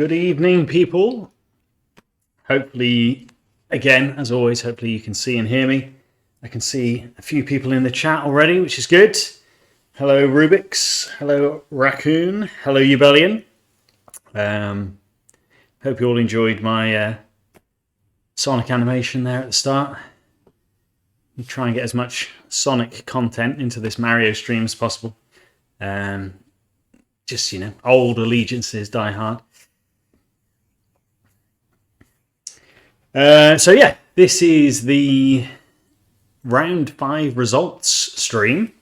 Good evening, people. Hopefully, again, as always, hopefully you can see and hear me. I can see a few people in the chat already, which is good. Hello, Rubik's. Hello, Raccoon. Hello, Ubellion. Hope you all enjoyed my Sonic animation there at the start. I'll try and get as much Sonic content into this Mario stream as possible. Just, old allegiances die hard. So yeah, this is the round 5 results stream.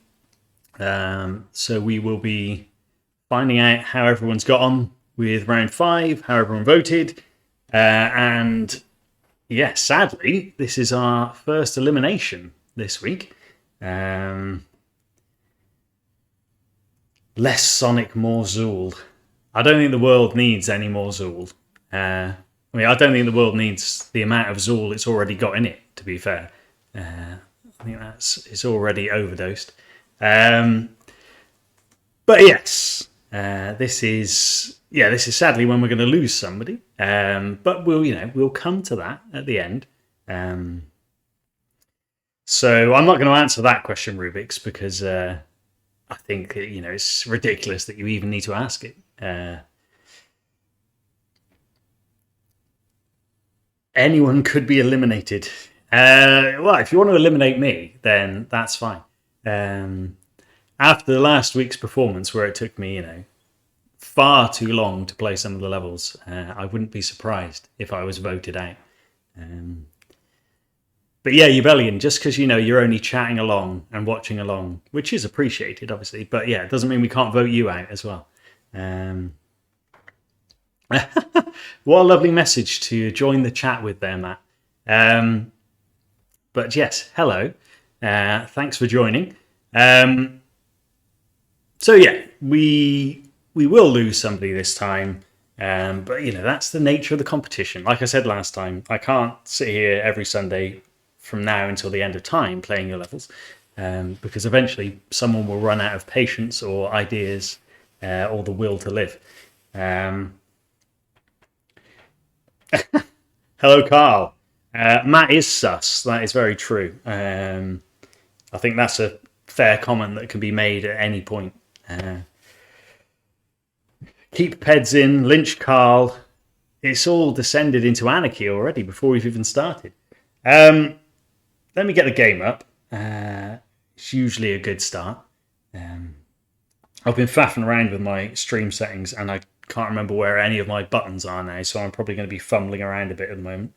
So we will be finding out how everyone's got on with round 5, how everyone voted, and yeah, sadly, this is our first elimination this week. Less Sonic, more Zool. I don't think the world needs any more Zool. I don't think the world needs the amount of Zool it's already got in it, to be fair. I think it's already overdosed. But yes, this is sadly when we're going to lose somebody. But we'll come to that at the end. So I'm not going to answer that question, Rubik's, because I think it's ridiculous that you even need to ask it. Anyone could be eliminated. Well, if you want to eliminate me, then that's fine. After the last week's performance, where it took me, far too long to play some of the levels, I wouldn't be surprised if I was voted out. But yeah, Ubellion, just because you're only chatting along and watching along, which is appreciated, obviously. But yeah, it doesn't mean we can't vote you out as well. What a lovely message to join the chat with there, Matt. But yes, hello. Thanks for joining. So yeah, we will lose somebody this time. But that's the nature of the competition. Like I said last time, I can't sit here every Sunday from now until the end of time playing your levels, because eventually someone will run out of patience or ideas or the will to live. Hello, Carl. Matt is sus. That is very true. I think that's a fair comment that can be made at any point. Keep Peds in, lynch Carl. It's all descended into anarchy already before we've even started. Let me get the game up. It's usually a good start. I've been faffing around with my stream settings and I can't remember where any of my buttons are now, so I'm probably going to be fumbling around a bit at the moment.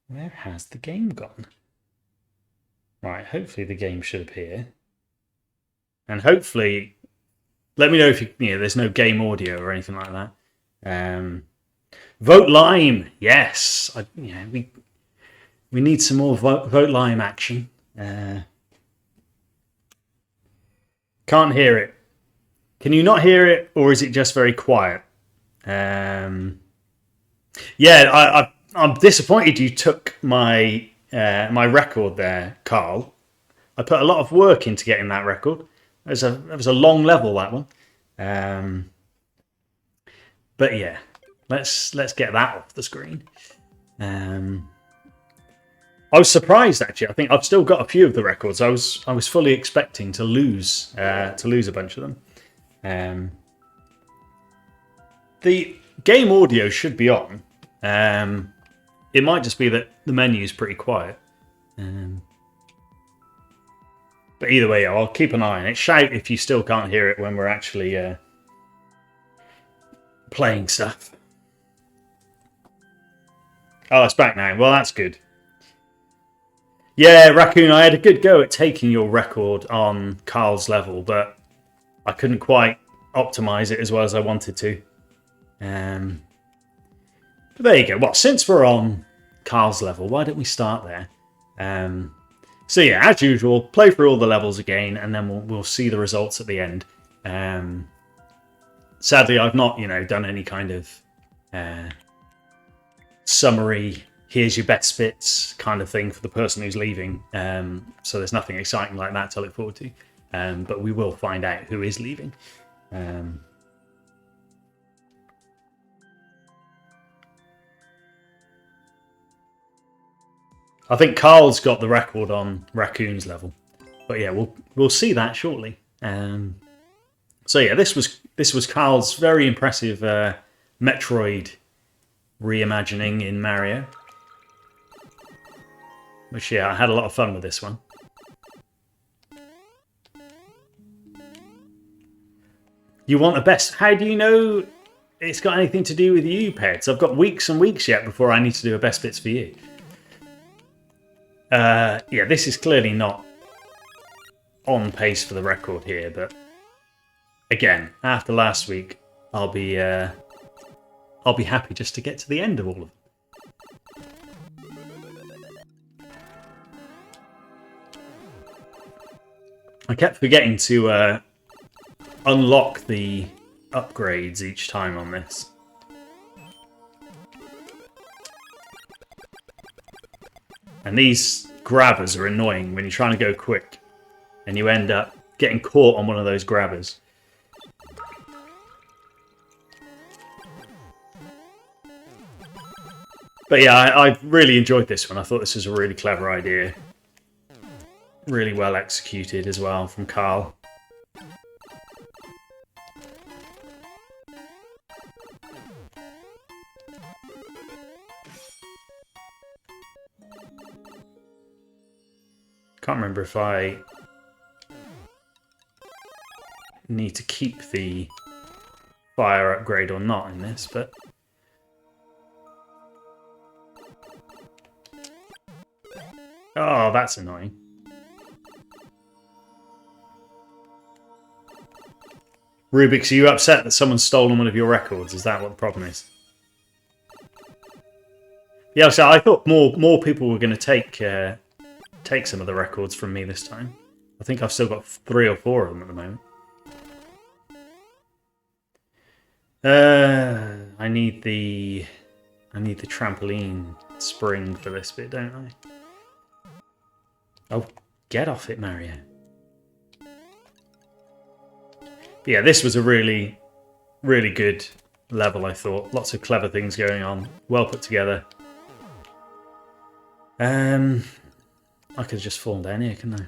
Where has the game gone? Right, hopefully the game should appear. And hopefully, let me know if there's no game audio or anything like that. Vote Lime, yes. We need some more Vote Lime action. Can't hear it. Can you not hear it, or is it just very quiet? I'm disappointed you took my my record there, Carl. I put a lot of work into getting that record. It was a long level, that one. But yeah, let's get that off the screen. I was surprised actually. I think I've still got a few of the records. I was fully expecting to lose a bunch of them. The game audio should be on. It might just be that the menu is pretty quiet. But either way, I'll keep an eye on it. Shout if you still can't hear it when we're actually playing stuff. Oh, it's back now. Well, that's good. Yeah, Raccoon, I had a good go at taking your record on Carl's level, but I couldn't quite optimize it as well as I wanted to. But there you go. Well, since we're on Carl's level, why don't we start there? So yeah, as usual, play through all the levels again, and then we'll see the results at the end. Sadly, I've not done any kind of summary. Here's your best bits kind of thing for the person who's leaving. So there's nothing exciting like that to look forward to. But we will find out who is leaving. I think Carl's got the record on Raccoon's level. But yeah, we'll see that shortly. So yeah, this was Carl's very impressive Metroid reimagining in Mario. Which yeah, I had a lot of fun with this one. You want the best? How do you know it's got anything to do with you, Peds? I've got weeks and weeks yet before I need to do a best bits for you. Yeah, this is clearly not on pace for the record here, but again, after last week, I'll be happy just to get to the end of all of them. I kept forgetting to unlock the upgrades each time on this. And these grabbers are annoying when you're trying to go quick and you end up getting caught on one of those grabbers. But yeah, I really enjoyed this one. I thought this was a really clever idea. Really well executed as well from Carl. Can't remember if I need to keep the fire upgrade or not in this, but oh, that's annoying. Rubik's, are you upset that someone's stolen one of your records? Is that what the problem is? Yeah, so I thought more people were going to take some of the records from me this time. I think I've still got 3 or 4 of them at the moment. I need the trampoline spring for this bit, don't I? Oh, get off it, Mario. But yeah, this was a really, really good level, I thought. Lots of clever things going on. Well put together. I could have just fallen down here, couldn't I?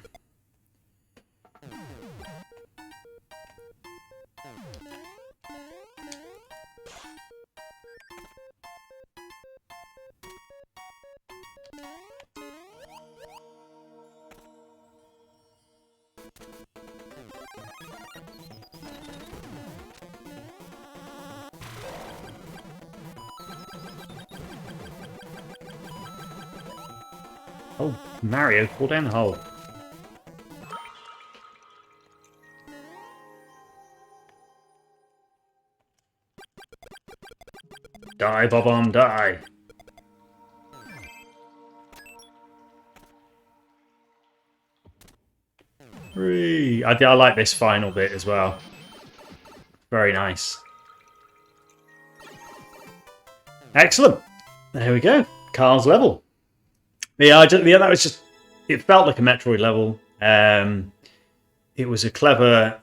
Oh, Mario, fall down the hole. Die, Bob-omb, die. I like this final bit as well. Very nice. Excellent. There we go. Carl's level. Yeah, that was just... It felt like a Metroid level. It was a clever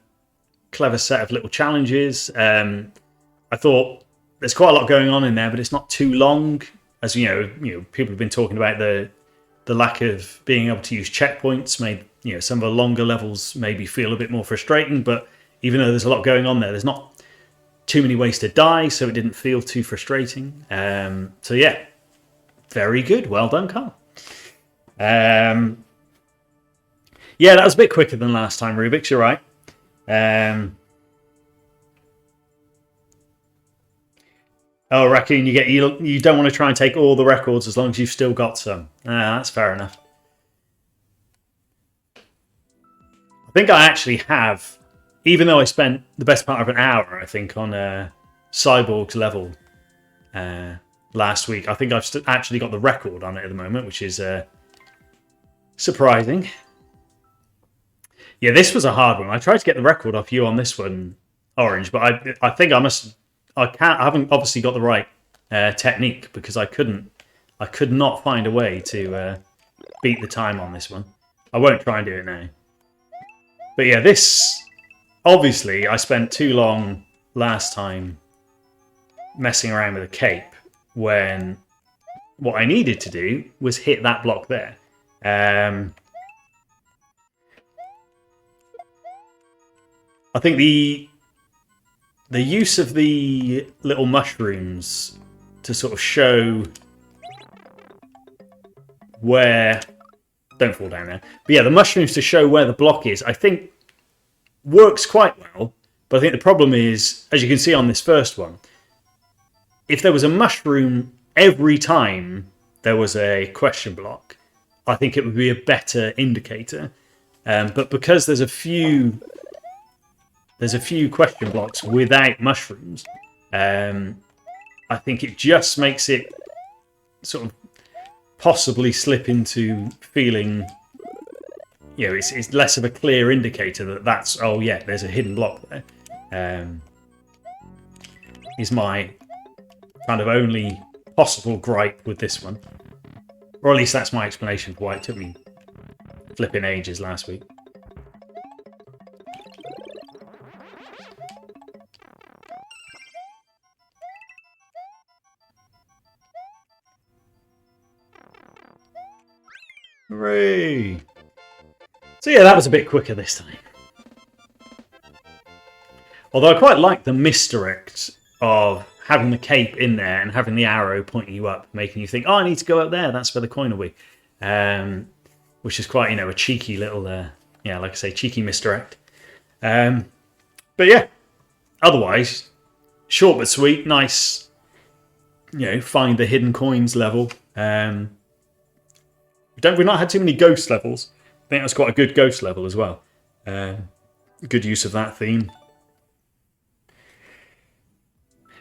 set of little challenges. I thought there's quite a lot going on in there, but it's not too long. As you know, people have been talking about the lack of being able to use checkpoints made some of the longer levels maybe feel a bit more frustrating. But even though there's a lot going on there's not too many ways to die, so it didn't feel too frustrating. So yeah, very good. Well done, Carl. Yeah, that was a bit quicker than last time, Rubik's. You're right. Oh, Raccoon, you don't want to try and take all the records as long as you've still got some. That's fair enough. I think I actually have, even though I spent the best part of an hour, I think, on Cyborg's level last week. I think I've actually got the record on it at the moment, which is surprising. Yeah, this was a hard one. I tried to get the record off you on this one, Orange, but I think I haven't obviously got the right technique because I could not find a way to beat the time on this one. I won't try and do it now. But yeah, this obviously I spent too long last time messing around with a cape when what I needed to do was hit that block there. I think the use of the little mushrooms to sort of show where... Don't fall down there. But yeah, the mushrooms to show where the block is, I think works quite well. But I think the problem is, as you can see on this first one, if there was a mushroom every time there was a question block, I think it would be a better indicator. But because there's a few question blocks without mushrooms, I think it just makes it sort of possibly slip into feeling, you know, it's less of a clear indicator that that's, oh yeah, there's a hidden block there. Is my kind of only possible gripe with this one. Or at least that's my explanation for why it took me flipping ages last week. Hooray! So yeah, that was a bit quicker this time. Although I quite like the misdirect of having the cape in there and having the arrow pointing you up, making you think, oh, I need to go up there, that's where the coin will be. Which is quite, you know, a cheeky little, yeah, like I say, cheeky misdirect. But yeah, otherwise, short but sweet, nice, you know, find the hidden coins level. We've not had too many ghost levels. I think that's quite a good ghost level as well. Good use of that theme.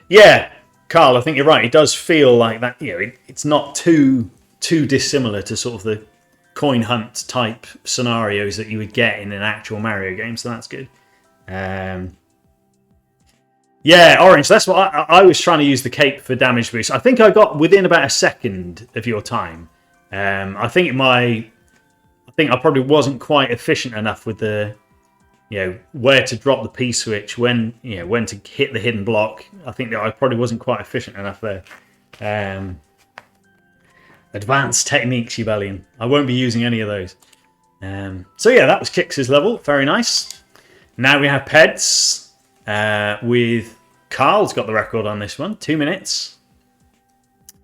Yeah, Carl, I think you're right. It does feel like that. You know, it's not too dissimilar to sort of the coin hunt type scenarios that you would get in an actual Mario game. So that's good. Yeah, Orange. That's what I was trying to use the cape for damage boost. I think I got within about a second of your time. I think I probably wasn't quite efficient enough with the, you know, where to drop the P switch, when, you know, when to hit the hidden block. I think that I probably wasn't quite efficient enough there. Advanced techniques, Ubellion. I won't be using any of those. So yeah, that was Kix's level. Very nice. Now we have Peds with Carl's got the record on this one. 2 minutes.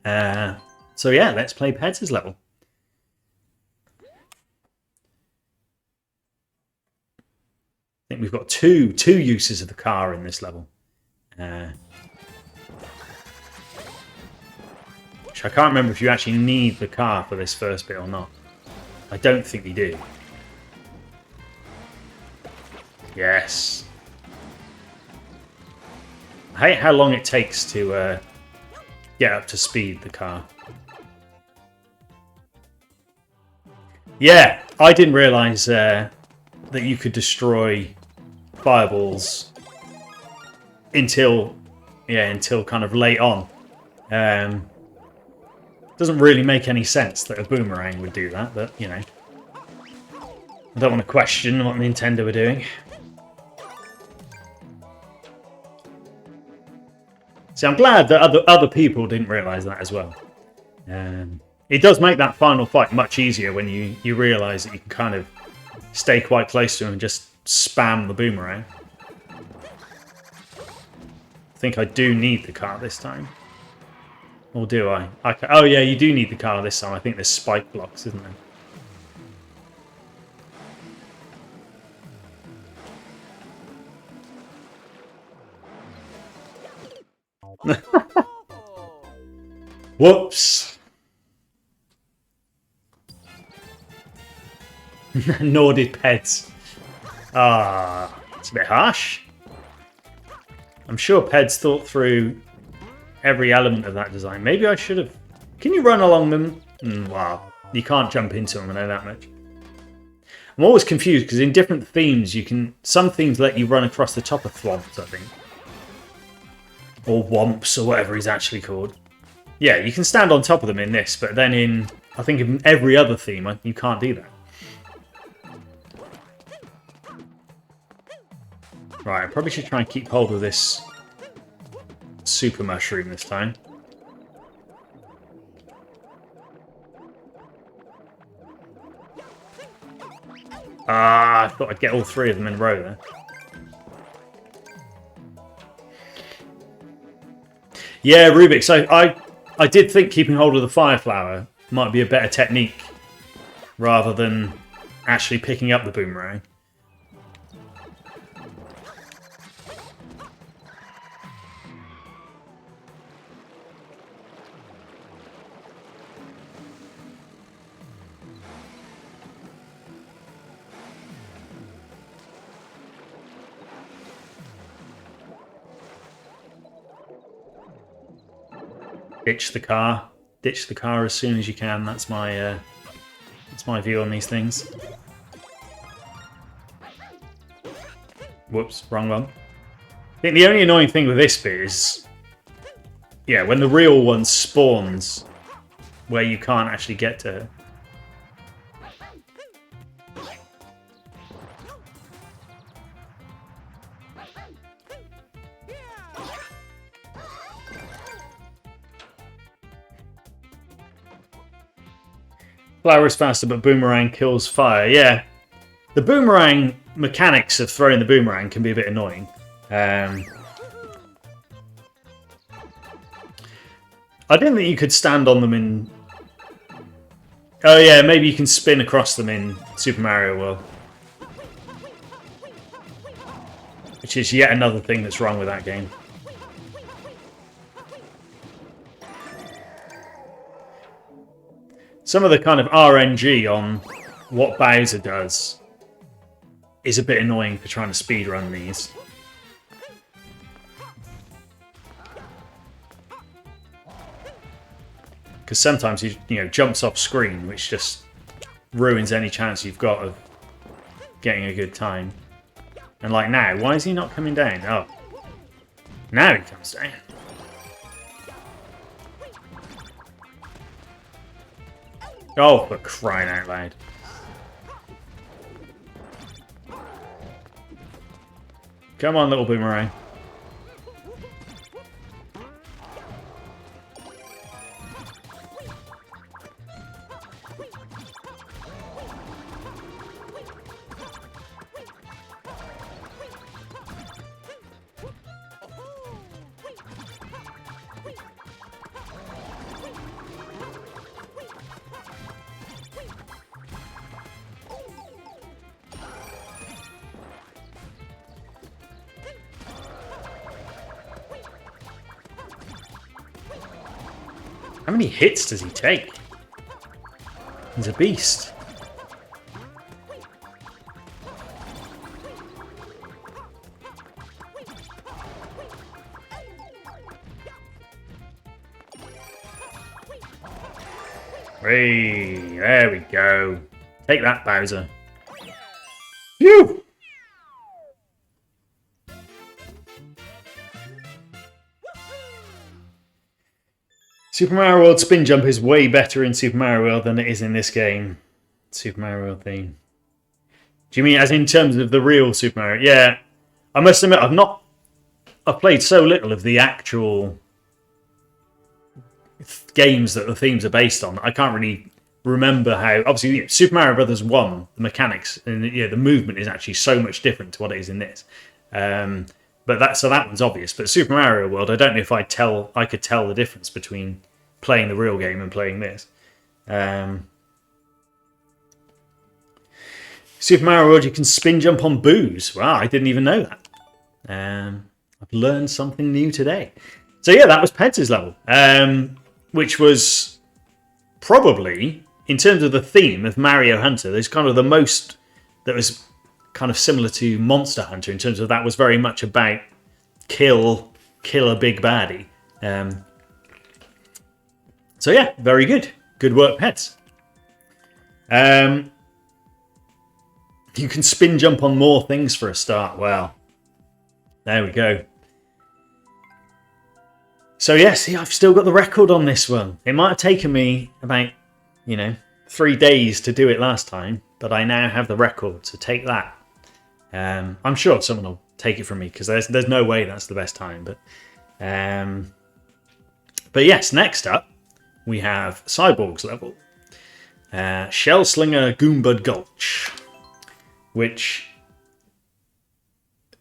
So yeah, let's play Peds' level. I think we've got two uses of the car in this level. Which I can't remember if you actually need the car for this first bit or not. I don't think you do. Yes. I hate how long it takes to get up to speed, the car. Yeah, I didn't realise that you could destroy fireballs until kind of late on. Doesn't really make any sense that a boomerang would do that, but you know, I don't want to question what Nintendo were doing. See, I'm glad that other people didn't realise that as well. It does make that final fight much easier when you realise that you can kind of stay quite close to him and just spam the boomerang. I think I do need the car this time. Or do I? Oh yeah, you do need the car this time. I think there's spike blocks, isn't there? Whoops. Nor did Peds. Ah, it's a bit harsh. I'm sure Peds thought through every element of that design. Maybe I should have... Can you run along them? Wow. You can't jump into them, I know that much. I'm always confused because in different themes you can... Some themes let you run across the top of thwomps, I think. Or womps, or whatever he's actually called. Yeah, you can stand on top of them in this, but then in... I think in every other theme you can't do that. Right, I probably should try and keep hold of this super mushroom this time. Ah, I thought I'd get all 3 of them in a row there. Yeah, Rubik. So I did think keeping hold of the fire flower might be a better technique rather than actually picking up the boomerang. Ditch the car. Ditch the car as soon as you can. That's my view on these things. Whoops, wrong one. I think the only annoying thing with this bit is, yeah, when the real one spawns where you can't actually get to her. Flower is faster, but boomerang kills fire. Yeah, the boomerang mechanics of throwing the boomerang can be a bit annoying. I didn't think you could stand on them in... Oh yeah, maybe you can spin across them in Super Mario World. Which is yet another thing that's wrong with that game. Some of the kind of RNG on what Bowser does is a bit annoying for trying to speedrun these. Because sometimes he, jumps off screen, which just ruins any chance you've got of getting a good time. And like now, why is he not coming down? Oh, now he comes down. Oh, for crying out loud. Come on, little boomerang. How many hits does he take? He's a beast. Hey, there we go. Take that, Bowser. Phew! Super Mario World spin jump is way better in Super Mario World than it is in this game. Super Mario World theme. Do you mean as in terms of the real Super Mario? Yeah. I must admit, I've played so little of the actual games that the themes are based on. I can't really remember how. Obviously, Super Mario Brothers 1, the mechanics and the movement is actually so much different to what it is in this. But that one's obvious. But Super Mario World, I don't know if I could tell the difference between playing the real game and playing this. Super Mario World, you can spin jump on boos. Wow, I didn't even know that. I've learned something new today. So yeah, that was Pedz's level, which was probably, in terms of the theme of Mario Hunter, there's kind of the most that was kind of similar to Monster Hunter in terms of that was very much about kill a big baddie. So yeah, very good. Good work, Peds. You can spin jump on more things for a start. Wow. There we go. So yeah, see, I've still got the record on this one. It might have taken me about, 3 days to do it last time, but I now have the record, so take that. I'm sure someone will take it from me because there's no way that's the best time. But yes, next up we have Cyborg's level, Shell Slinger Goombud Gulch. which,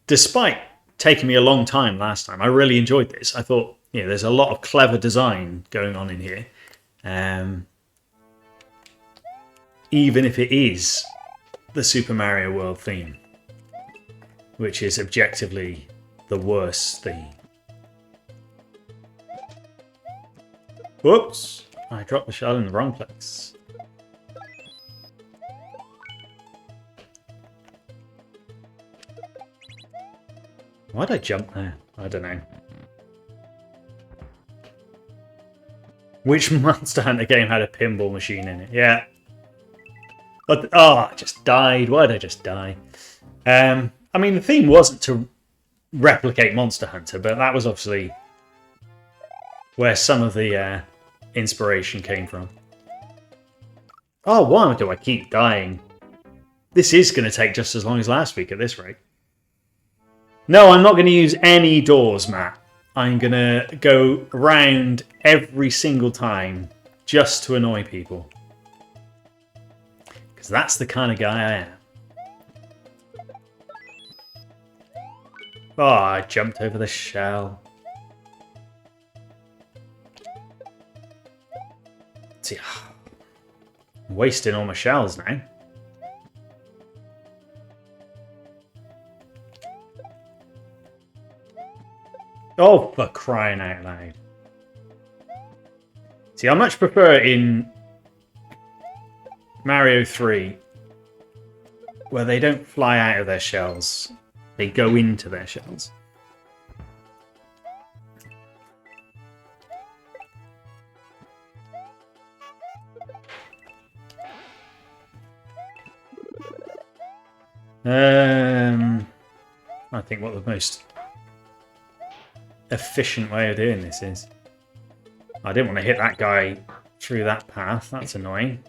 despite taking me a long time last time, I really enjoyed this. I thought, there's a lot of clever design going on in here. Even if it is the Super Mario World theme, which is objectively the worst theme. Whoops! I dropped the shell in the wrong place. Why'd I jump there? I don't know. Which Monster Hunter game had a pinball machine in it? Yeah. But, I just died. Why did I just die? I mean, the theme wasn't to replicate Monster Hunter, but that was obviously where some of the inspiration came from. Oh, why do I keep dying? This is going to take just as long as last week at this rate. No, I'm not going to use any doors, Matt. I'm going to go around every single time just to annoy people. Because that's the kind of guy I am. Oh, I jumped over the shell. See, I'm wasting all my shells now. Oh, for crying out loud. See, I much prefer in Mario 3 where they don't fly out of their shells. They go into their shells. I think what the most efficient way of doing this is. I didn't want to hit that guy through that path. That's annoying.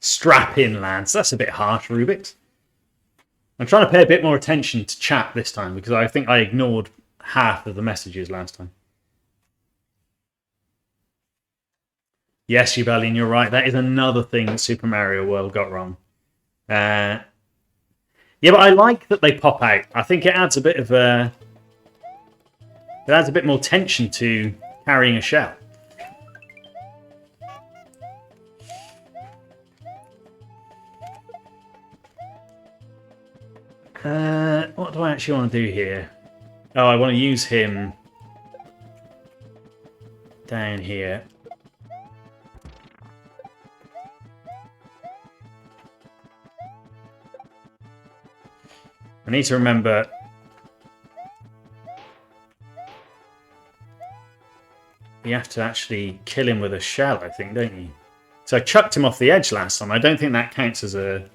Strap in, lads. That's a bit harsh, Rubik's. I'm trying to pay a bit more attention to chat this time because I think I ignored half of the messages last time. Yes, Ubelian, you're right. That is another thing that Super Mario World got wrong. Yeah, but I like that they pop out. I think it adds a bit of it adds a bit more tension to carrying a shell. What do I actually want to do here? Oh, I want to use him down here. I need to remember you have to actually kill him with a shell, I think, don't you? So I chucked him off the edge last time. I don't think that counts as a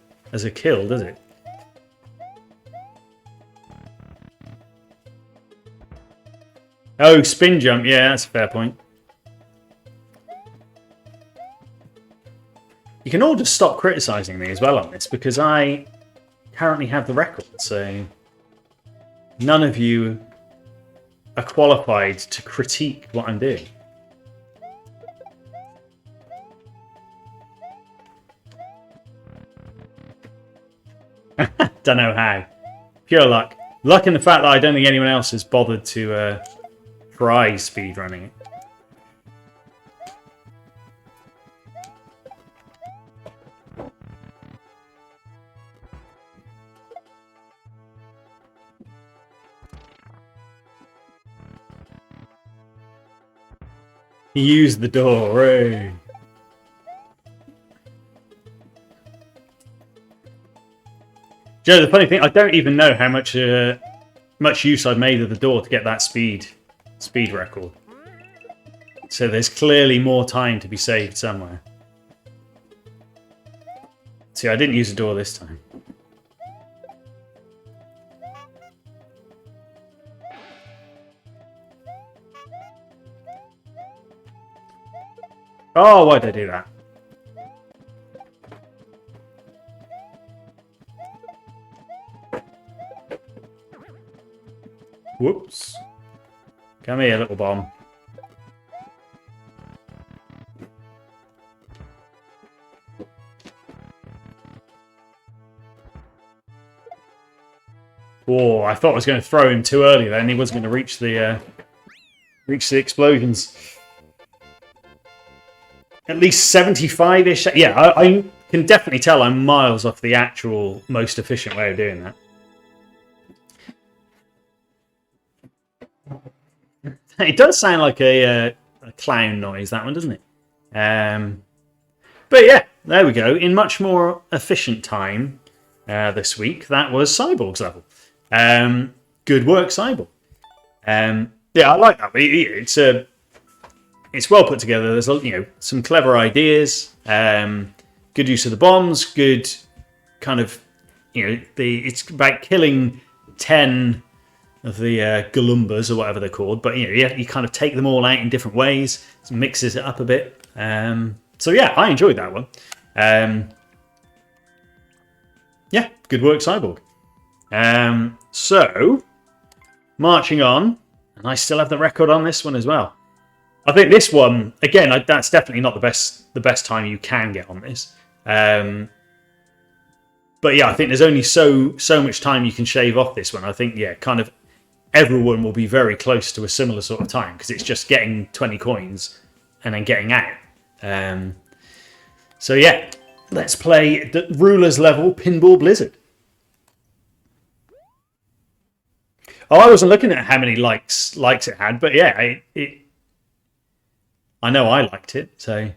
kill, does it? Oh, spin jump. Yeah, that's a fair point. You can all just stop criticising me as well on this because I currently have the record, so none of you are qualified to critique what I'm doing. Don't know how. Pure luck. Luck in the fact that I don't think anyone else has bothered to try speedrunning it. Use the door, right? Joe, the funny thing, I don't even know how much use I've made of the door to get that speed record. So there's clearly more time to be saved somewhere. See, I didn't use the door this time. Oh, why did I do that? Whoops. Come here, little bomb. Oh, I thought I was going to throw him too early then. He wasn't going to reach the explosions. At least 75-ish. Yeah, I can definitely tell I'm miles off the actual most efficient way of doing that. It does sound like a clown noise, that one, doesn't it? But yeah, there we go. In much more efficient time this week, that was Cyborg's level. Good work, Cyborg. Yeah, I like that. It's well put together. There's some clever ideas. Good use of the bombs. Good kind of it's about killing 10 of the Galumbas or whatever they're called. But you kind of take them all out in different ways. It mixes it up a bit. So yeah, I enjoyed that one. Yeah, good work, Cyborg. So marching on, and I still have the record on this one as well. I think this one again. That's definitely not the best time you can get on this. But yeah, I think there's only so much time you can shave off this one. I think kind of everyone will be very close to a similar sort of time because it's just getting 20 coins and then getting out. So yeah, let's play the Rulers level Pinball Blizzard. Oh, I wasn't looking at how many likes it had, but yeah, I know I liked it. So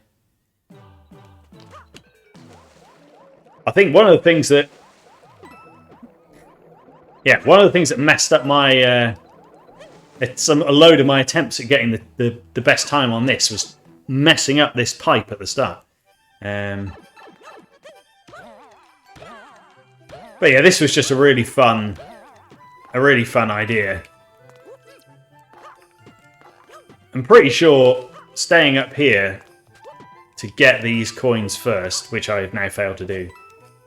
I think one of the things that messed up my a load of my attempts at getting the best time on this was messing up this pipe at the start. But yeah, this was just a really fun idea. I'm pretty sure staying up here to get these coins first, which I have now failed to do,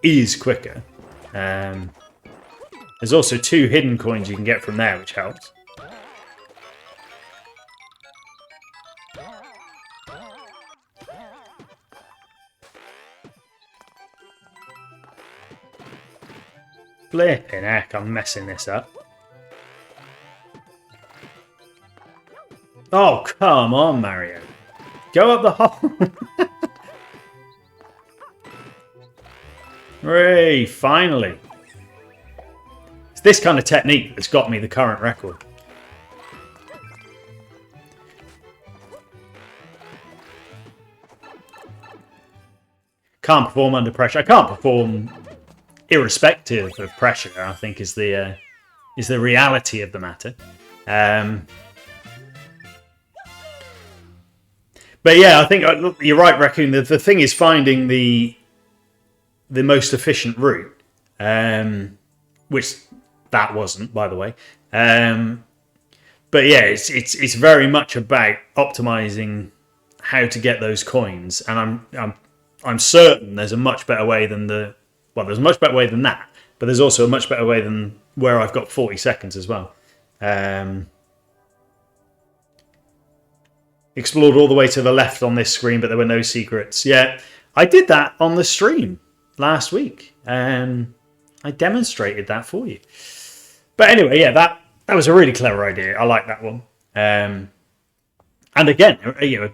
is quicker. There's also 2 hidden coins you can get from there, which helps. Flipping heck, I'm messing this up. Oh, come on, Mario. Go up the hole. Hooray, finally. It's this kind of technique that's got me the current record. Can't perform under pressure. I can't perform irrespective of pressure, I think is the reality of the matter. But yeah, I think you're right, Raccoon. The thing is finding the most efficient route, which that wasn't, by the way. But yeah, it's very much about optimizing how to get those coins, and I'm certain there's a much better way than there's a much better way than that, but there's also a much better way than where I've got 40 seconds as well. Explored all the way to the left on this screen, but there were no secrets. Yeah, I did that on the stream last week. I demonstrated that for you. But anyway, yeah, that was a really clever idea. I like that one. And again, a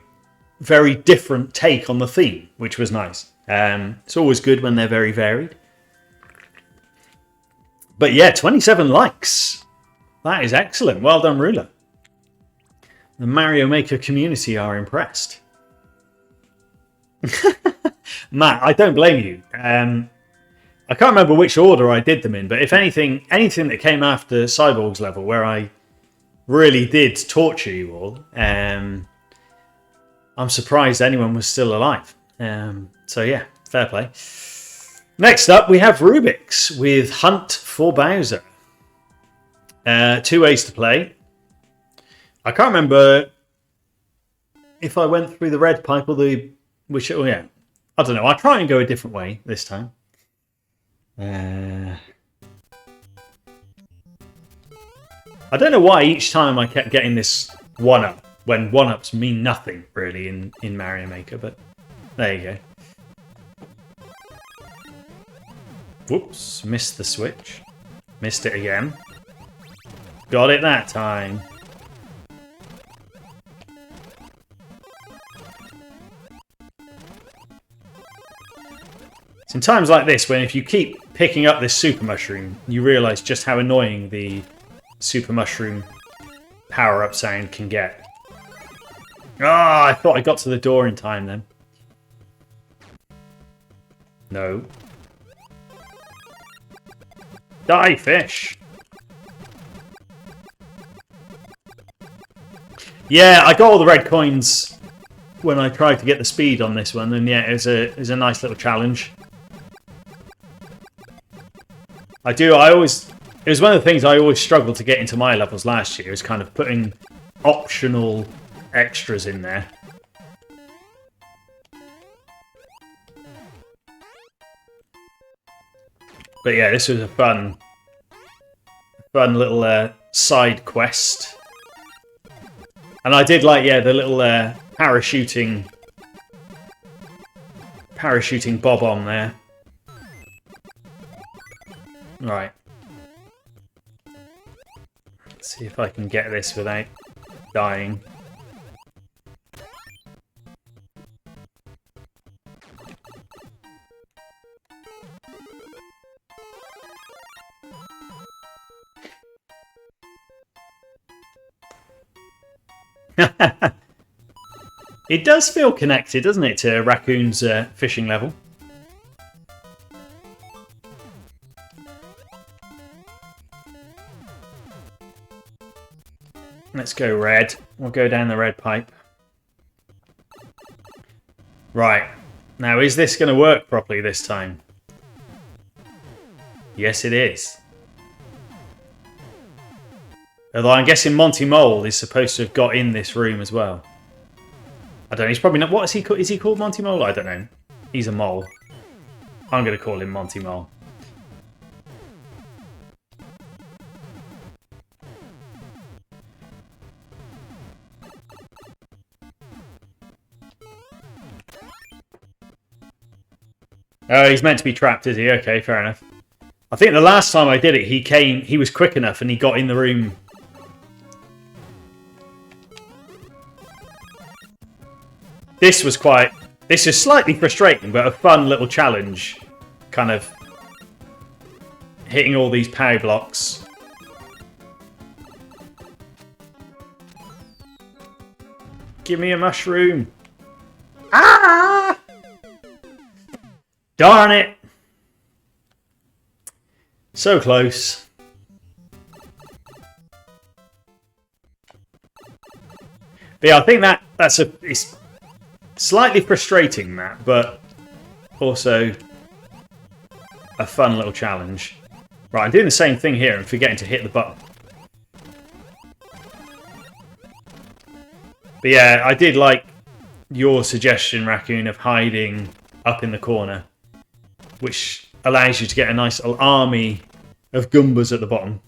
very different take on the theme, which was nice. It's always good when they're very varied. But yeah, 27 likes. That is excellent. Well done, Ruler. The Mario Maker community are impressed. Matt, I don't blame you. I can't remember which order I did them in, but if anything that came after Cyborg's level, where I really did torture you all, I'm surprised anyone was still alive. So yeah, fair play. Next up, we have Rubik's with Hunt for Bowser. 2 ways to play. I can't remember if I went through the red pipe or the... I don't know. I'll try and go a different way this time. I I don't know why each time I kept getting this 1-up, when 1-ups mean nothing, really, in Mario Maker, but there you go. Whoops, missed the switch. Missed it again. Got it that time. It's in times like this when if you keep picking up this super mushroom, you realise just how annoying the super mushroom power-up sound can get. Ah, I thought I got to the door in time then. No. Die, fish! Yeah, I got all the red coins when I tried to get the speed on this one, and yeah, it was a nice little challenge. It was one of the things I always struggled to get into my levels last year, is kind of putting optional extras in there. But yeah, this was a fun little side quest. And I did like, yeah, the little parachuting bob-omb there. Right. Let's see if I can get this without dying. It does feel connected, doesn't it, to Raccoon's fishing level? Let's go red. We'll go down the red pipe. Right. Now, is this going to work properly this time? Yes, it is. Although I'm guessing Monty Mole is supposed to have got in this room as well. I don't know. He's probably not. What is he called? Is he called Monty Mole? I don't know. He's a mole. I'm going to call him Monty Mole. Oh, he's meant to be trapped, is he? Okay, fair enough. I think the last time I did it, he was quick enough and he got in the room. This is slightly frustrating, but a fun little challenge. Kind of hitting all these power blocks. Give me a mushroom. Ah! Darn it! So close. But yeah, I think it's slightly frustrating, that, but also a fun little challenge. Right, I'm doing the same thing here and forgetting to hit the button. But yeah, I did like your suggestion, Raccoon, of hiding up in the corner, which allows you to get a nice little army of Goombas at the bottom.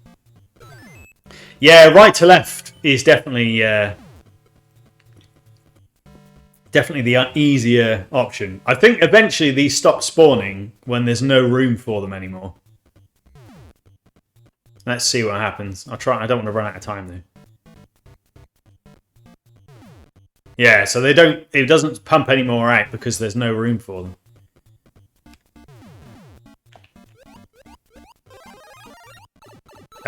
Yeah, right to left is definitely the easier option. I think eventually these stop spawning when there's no room for them anymore. Let's see what happens. I'll try. I don't want to run out of time though. Yeah, so it doesn't pump any more out because there's no room for them.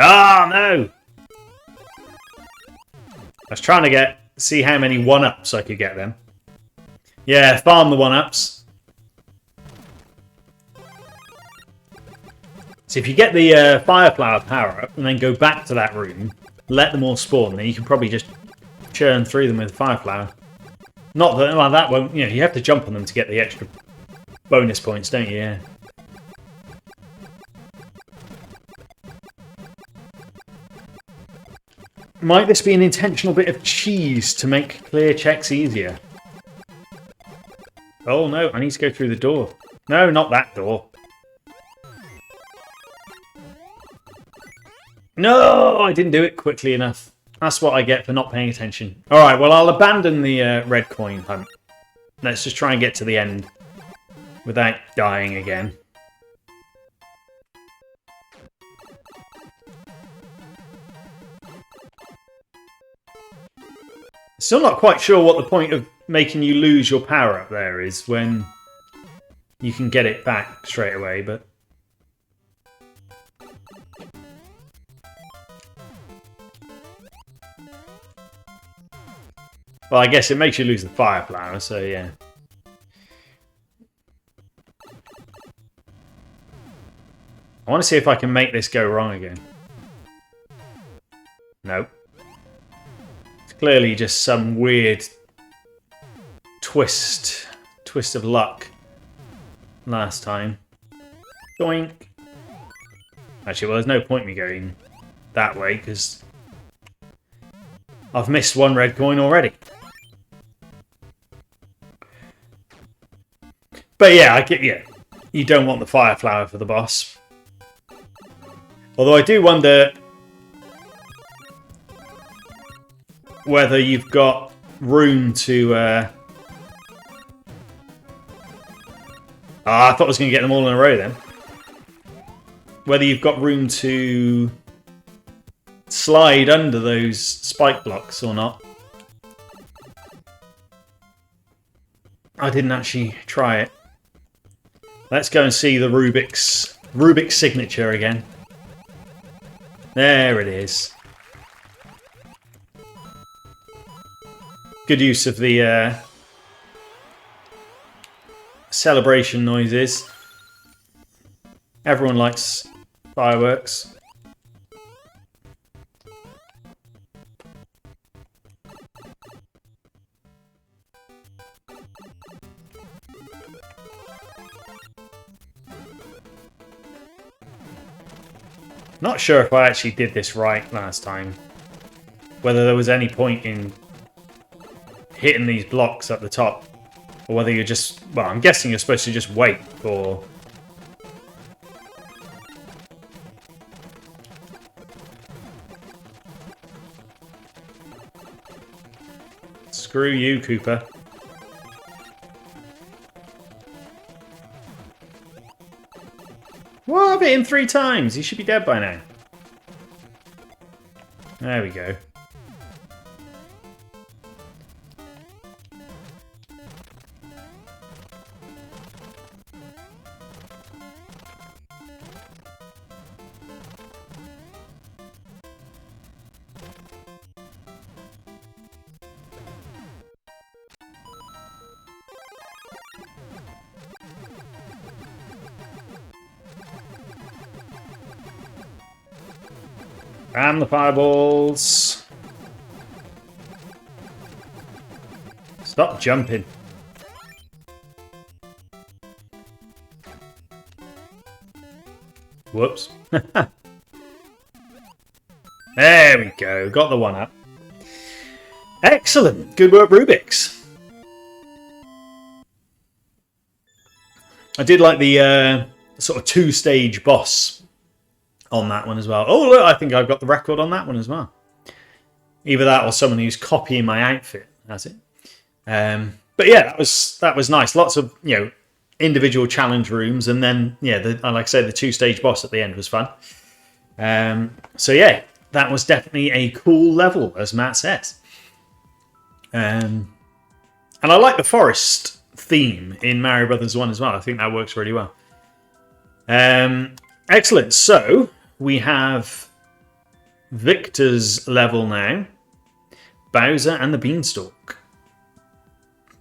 Ah, no! I was trying to see how many 1-ups I could get then. Yeah, farm the 1-ups. So if you get the fire flower power up and then go back to that room, let them all spawn, then you can probably just churn through them with fire flower. Not that, well, that won't, you know, you have to jump on them to get the extra bonus points, don't you? Yeah. Might this be an intentional bit of cheese to make clear checks easier? Oh no, I need to go through the door. No, not that door. No, I didn't do it quickly enough. That's what I get for not paying attention. All right, well, I'll abandon the red coin hunt. Let's just try and get to the end without dying again. Still not quite sure what the point of making you lose your power up there is when you can get it back straight away, but... Well, I guess it makes you lose the fire flower, so yeah. I want to see if I can make this go wrong again. Nope. It's clearly just some weird twist of luck last time. Doink. Actually, well, there's no point me going that way because I've missed one red coin already. But yeah, I get you don't want the fire flower for the boss. Although I do wonder whether you've got room to... I thought I was going to get them all in a row then. Whether you've got room to slide under those spike blocks or not. I didn't actually try it. Let's go and see the Rubik's signature again. There it is. Good use of the celebration noises. Everyone likes fireworks. Not sure if I actually did this right last time. Whether there was any point in hitting these blocks at the top. Or whether you're just... Well, I'm guessing you're supposed to just wait for... Screw you, Cooper. What? I've hit him 3 times. He should be dead by now. There we go. Ram the fireballs. Stop jumping. Whoops. There we go. Got the one up. Excellent. Good work, Rubik's. I did like the sort of 2-stage boss on that one as well. Oh, look, I think I've got the record on that one as well. Either that or someone who's copying my outfit has it. But yeah, that was nice. Lots of individual challenge rooms, and then like I say, the 2-stage boss at the end was fun. So yeah, that was definitely a cool level, as Matt says. And I like the forest theme in Mario Brothers 1 as well. I think that works really well. Excellent. So we have Victor's level now. Bowser and the Beanstalk.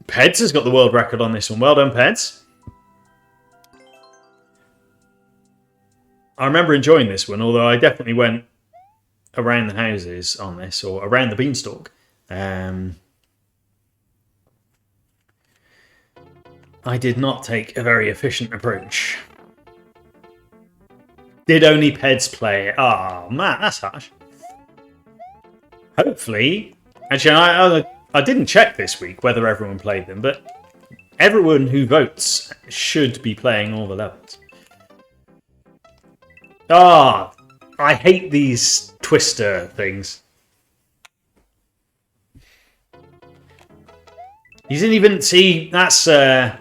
Peds has got the world record on this one. Well done, Peds. I remember enjoying this one, although I definitely went around the houses on this, or around the Beanstalk. I did not take a very efficient approach. Did only Peds play it? Oh, man, that's harsh. Hopefully... Actually, I didn't check this week whether everyone played them, but everyone who votes should be playing all the levels. Ah, I hate these twister things. You didn't even see that's the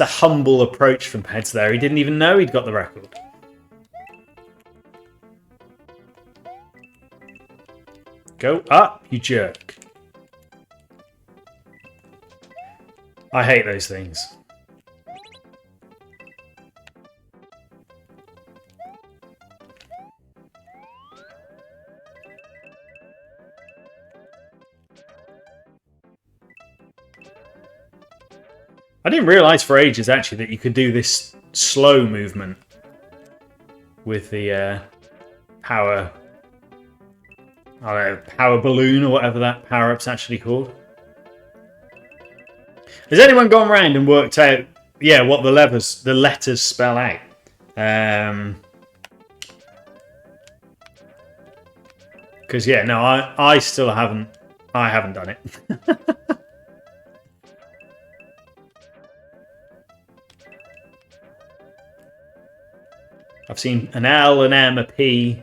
humble approach from Peds there. He didn't even know he'd got the record. Go up, you jerk. I hate those things. I didn't realise for ages actually that you could do this slow movement with the power balloon or whatever that power-up's actually called. Has anyone gone round and worked out, yeah, what the letters spell out? Because yeah, no, I still haven't. I haven't done it. I've seen an L, an M, a P.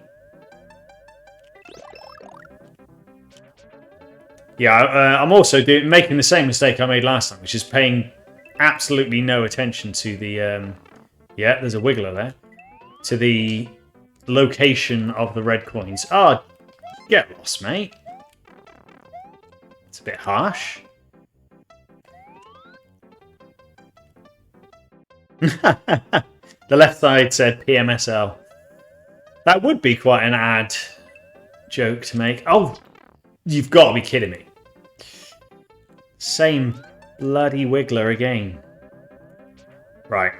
Yeah, I'm also making the same mistake I made last time, which is paying absolutely no attention to the... yeah, there's a wiggler there. To the location of the red coins. Oh, get lost, mate. It's a bit harsh. The left side said PMSL. That would be quite an ad joke to make. Oh, you've got to be kidding me. Same bloody wiggler again. Right.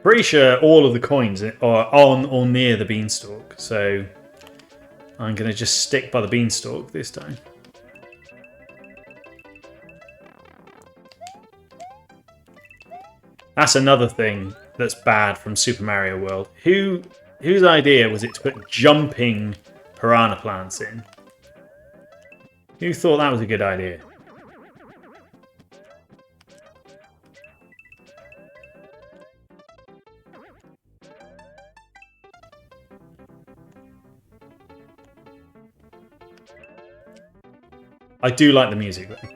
Pretty sure all of the coins are on or near the beanstalk, so I'm going to just stick by the beanstalk this time. That's another thing that's bad from Super Mario World. Whose idea was it to put jumping piranha plants in? Who thought that was a good idea? I do like the music though.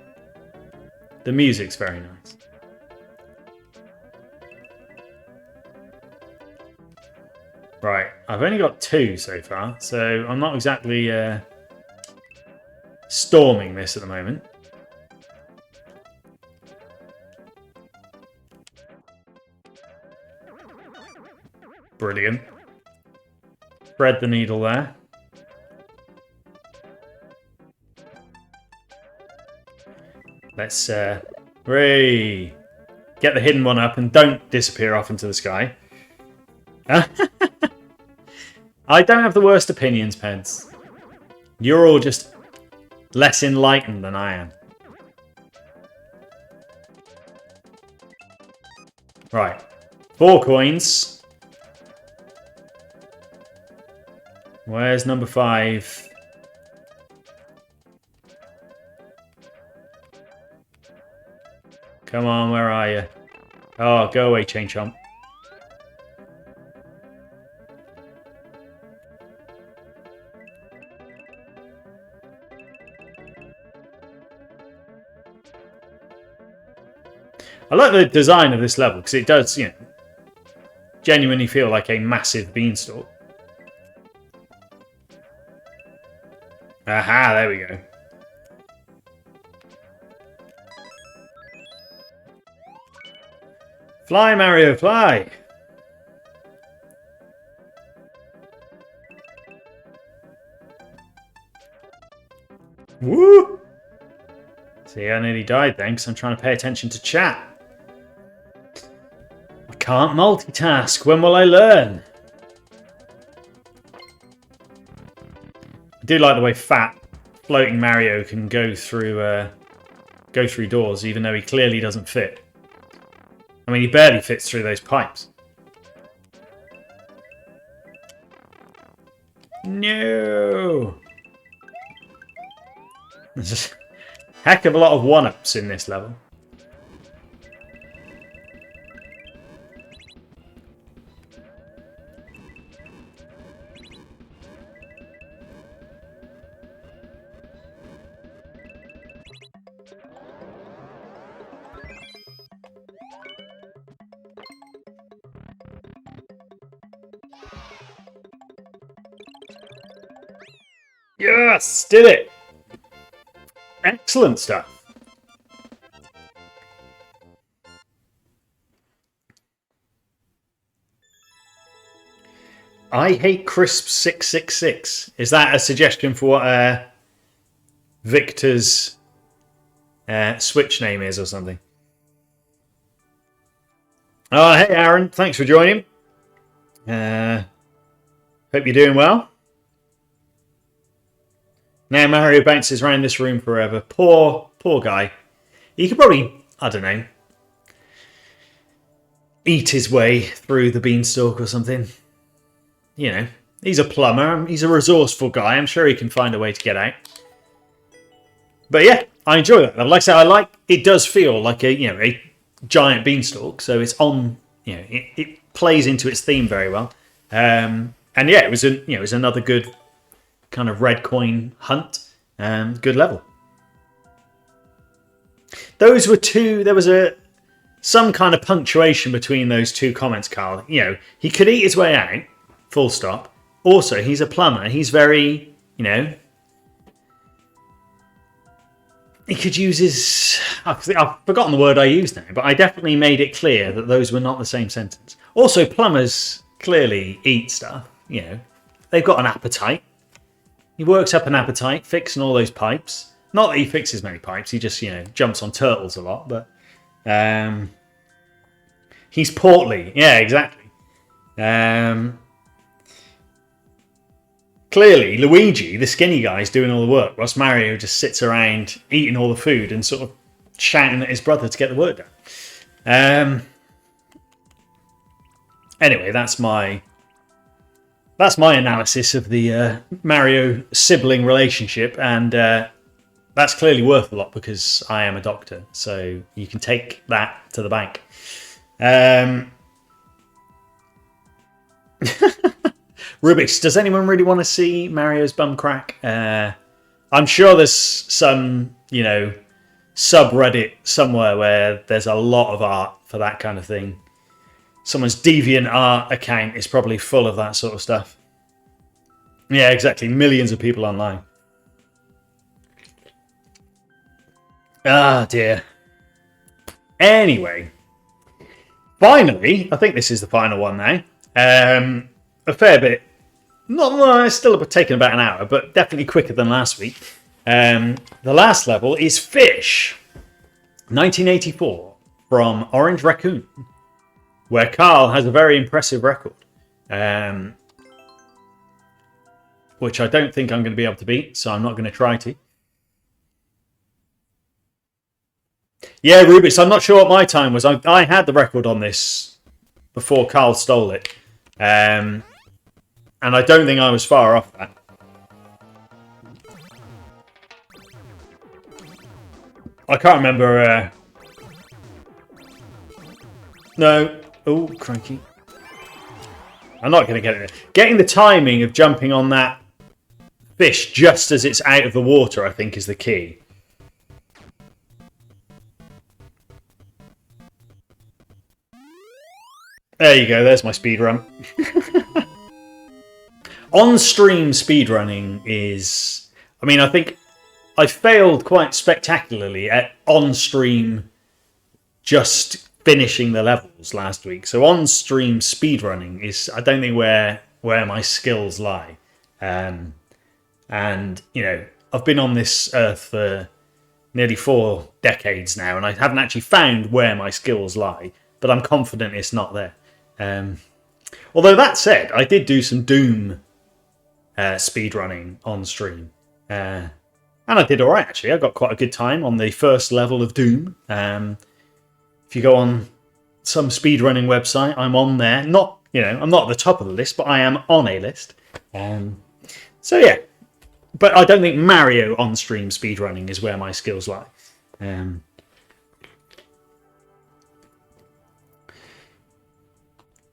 The music's very nice. Right, I've only got 2 so far, so I'm not exactly storming this at the moment. Brilliant. Thread the needle there. Let's hooray! Get the hidden one up and don't disappear off into the sky. I don't have the worst opinions, Peds. You're all just less enlightened than I am. Right. 4 coins. Where's number 5? Come on, where are you? Oh, go away, Chain Chomp. I like the design of this level because it does, you know, genuinely feel like a massive beanstalk. Aha, there we go. Fly, Mario, fly! Woo! See, I nearly died then because I'm trying to pay attention to chat. I can't multitask. When will I learn? I do like the way fat floating Mario can go through doors, even though he clearly doesn't fit. I mean, he barely fits through those pipes. No! There's a heck of a lot of one-ups in this level. Yes, did it. Excellent stuff. I hate crisp 666. Is that a suggestion for what Victor's Switch name is or something? Oh, hey Aaron, thanks for joining. Hope you're doing well. Now Mario bounces around this room forever. Poor guy. He could probably, I don't know, eat his way through the beanstalk or something. You know, he's a plumber. He's a resourceful guy. I'm sure he can find a way to get out. But yeah, I enjoy that. Like I say, it does feel like a giant beanstalk. So it's on. It plays into its theme very well. And yeah, it was another good kind of red coin hunt. Good level. Those were two. There was some kind of punctuation between those two comments, Carl. He could eat his way out. Full stop. Also, he's a plumber. He's very, he could use his... I've forgotten the word I used now, but I definitely made it clear that those were not the same sentence. Also, plumbers clearly eat stuff. They've got an appetite. He works up an appetite, fixing all those pipes. Not that he fixes many pipes. He just, jumps on turtles a lot, but... he's portly. Yeah, exactly. Clearly, Luigi, the skinny guy, is doing all the work, whilst Mario just sits around eating all the food and sort of shouting at his brother to get the work done. Anyway, that's my analysis of the Mario sibling relationship, and that's clearly worth a lot because I am a doctor, so you can take that to the bank. Rubik's, does anyone really want to see Mario's bum crack? I'm sure there's some, subreddit somewhere where there's a lot of art for that kind of thing. Someone's DeviantArt account is probably full of that sort of stuff. Yeah, exactly. Millions of people online. Ah, dear. Anyway. Finally, I think this is the final one now. A fair bit. It's still taken about an hour, but definitely quicker than last week. The last level is Fish, 1984, from Orange Raccoon, where Carl has a very impressive record, which I don't think I'm going to be able to beat, so I'm not going to try to. Yeah, Rubik's, I'm not sure what my time was. I had the record on this before Carl stole it. And I don't think I was far off that. I can't remember... No. Oh, crikey. I'm not going to get it. Getting the timing of jumping on that fish just as it's out of the water, I think, is the key. There you go. There's my speed run. On-stream speedrunning is... I think I failed quite spectacularly at on-stream just finishing the levels last week. So on-stream speedrunning is, I don't think, where my skills lie. And, I've been on this earth for nearly 4 decades now, and I haven't actually found where my skills lie, but I'm confident it's not there. Although that said, I did do some Doom speedrunning on stream. And I did alright, actually. I got quite a good time on the first level of Doom. If you go on some speedrunning website, I'm on there. I'm not at the top of the list, but I am on a list. So yeah. But I don't think Mario on-stream speedrunning is where my skills lie.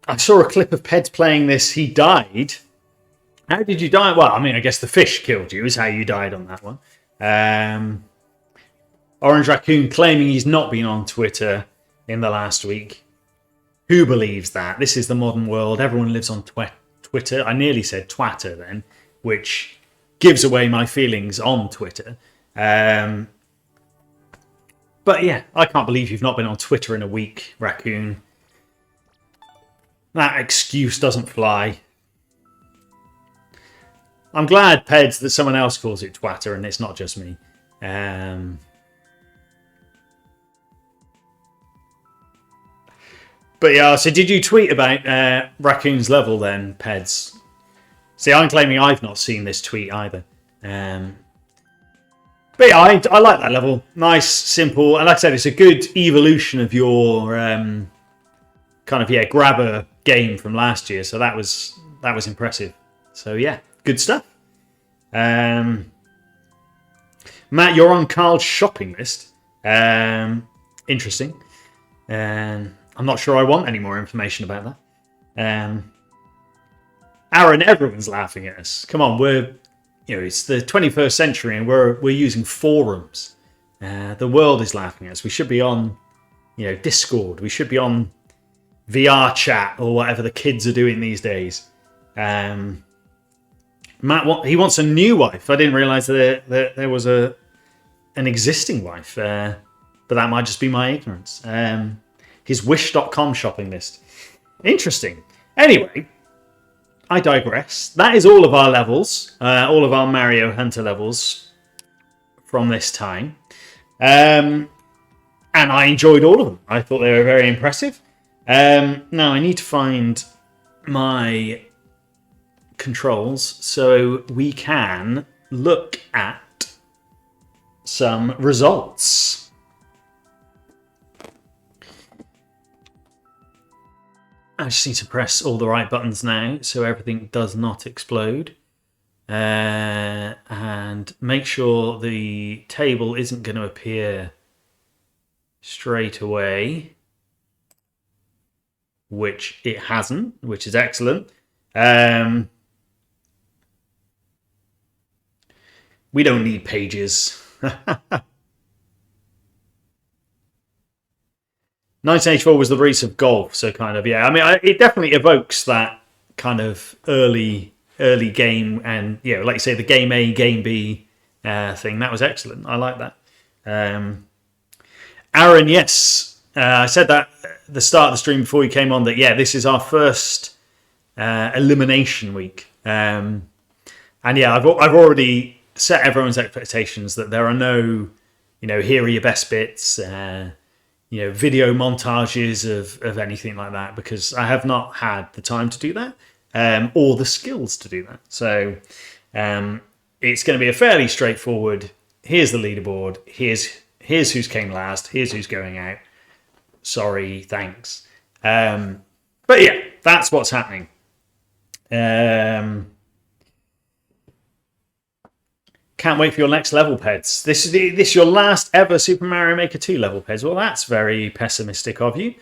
I saw a clip of Peds playing this. He died. How did you die? Well, I guess the fish killed you is how you died on that one. Orange Raccoon claiming he's not been on Twitter in the last week. Who believes that? This is the modern world. Everyone lives on Twitter. I nearly said twatter then, which gives away my feelings on Twitter. But yeah, I can't believe you've not been on Twitter in a week, Raccoon. That excuse doesn't fly. I'm glad, Peds, that someone else calls it twatter and it's not just me. But yeah, so did you tweet about Raccoon's level then, Peds? See, I'm claiming I've not seen this tweet either. But yeah, I like that level. Nice, simple, and like I said, it's a good evolution of your kind of grabber game from last year. So that was impressive. So yeah, good stuff. Matt, you're on Carl's shopping list. Interesting. I'm not sure I want any more information about that. Aaron, everyone's laughing at us. Come on, it's the 21st century and we're using forums. The world is laughing at us. We should be on, Discord. We should be on VR chat or whatever the kids are doing these days. Matt, he wants a new wife. I didn't realise that there was an existing wife, but that might just be my ignorance. His wish.com shopping list. Interesting. Anyway, I digress. That is all of our levels, all of our Mario Hunter levels from this time. And I enjoyed all of them. I thought they were very impressive. Now I need to find my controls so we can look at some results. I just need to press all the right buttons now so everything does not explode. And make sure the table isn't going to appear straight away, which it hasn't, which is excellent. We don't need pages. 1984 was the release of Golf, so kind of, yeah. I mean, it definitely evokes that kind of early game, and like you say, the game A, game B thing. That was excellent. I like that. Aaron, yes, I said that at the start of the stream before you came on that this is our first elimination week, and yeah, I've already set everyone's expectations that there are no, here are your best bits. Video montages of anything like that, because I have not had the time to do that or the skills to do that. So it's going to be a fairly straightforward, here's the leaderboard, here's who's came last, here's who's going out. Sorry, thanks. But yeah, that's what's happening. Can't wait for your next level, Peds. This is your last ever Super Mario Maker 2 level, Peds. Well, that's very pessimistic of you.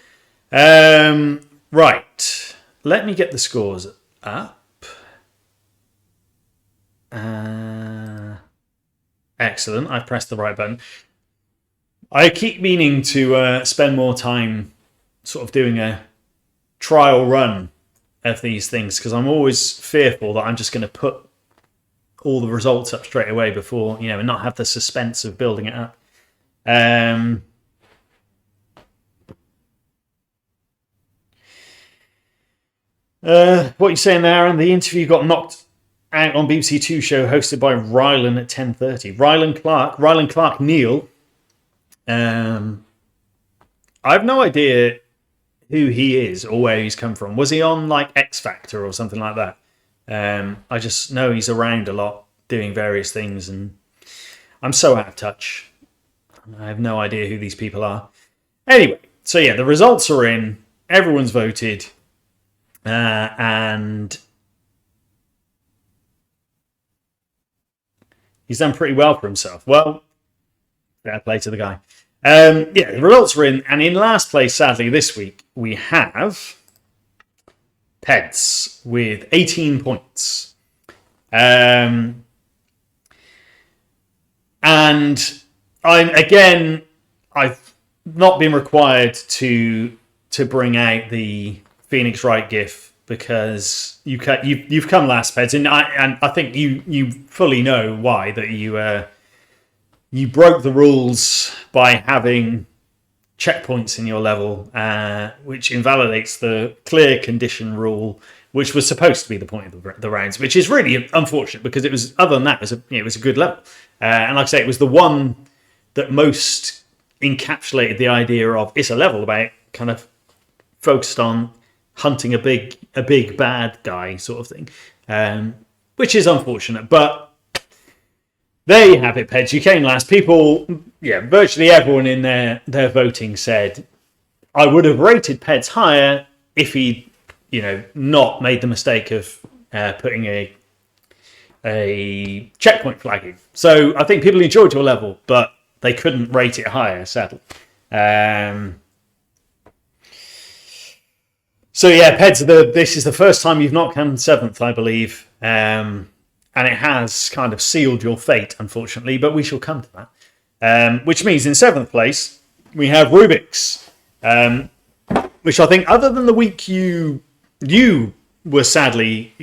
Right. Let me get the scores up. Excellent. I've pressed the right button. I keep meaning to spend more time sort of doing a trial run of these things, because I'm always fearful that I'm just going to put all the results up straight away before, and not have the suspense of building it up. What are you saying there, Aaron? The interview got knocked out on BBC Two show hosted by Rylan at 10:30. Rylan Clark Neal. I have no idea who he is or where he's come from. Was he on like X Factor or something like that? I just know he's around a lot doing various things, and I'm so out of touch. I have no idea who these people are. Anyway, so yeah, the results are in. Everyone's voted. And he's done pretty well for himself. Well, fair play to the guy. The results are in. And in last place, sadly, this week, we have Peds with 18 points. And I've not been required to bring out the Phoenix Wright GIF because you've come last, Peds, and I think you fully know why, that you broke the rules by having checkpoints in your level, which invalidates the clear condition rule, which was supposed to be the point of the rounds, which is really unfortunate because it was, other than that, it was a good level. And like I say, it was the one that most encapsulated the idea of it's a level about kind of focused on hunting a big bad guy sort of thing, which is unfortunate. But there you have it, Peds. You came last. People, virtually everyone in their voting said, I would have rated Peds higher if he, not made the mistake of putting a checkpoint flag in. So I think people enjoyed your level, but they couldn't rate it higher, sadly. So yeah, Peds, this is the first time you've not come 7th, I believe. And it has kind of sealed your fate, unfortunately, but we shall come to that. Which means in 7th place, we have Rubik's, which I think, other than the week you were sadly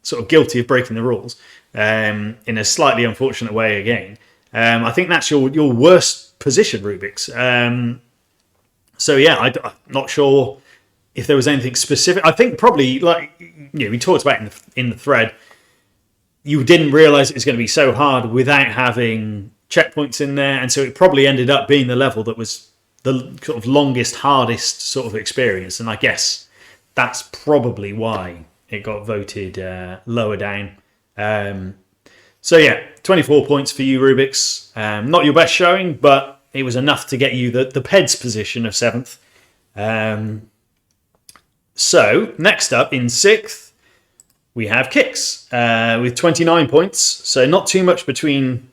sort of guilty of breaking the rules in a slightly unfortunate way again, I think that's your worst position, Rubik's. So yeah, I'm not sure if there was anything specific. I think probably, we talked about in the thread, you didn't realise it was going to be so hard without having checkpoints in there, and so it probably ended up being the level that was the sort of longest, hardest sort of experience, and I guess that's probably why it got voted lower down. So yeah, 24 points for you, Rubik's. Not your best showing, but it was enough to get you the Peds position of 7th. So next up in 6th, we have Kicks with 29 points. So not too much between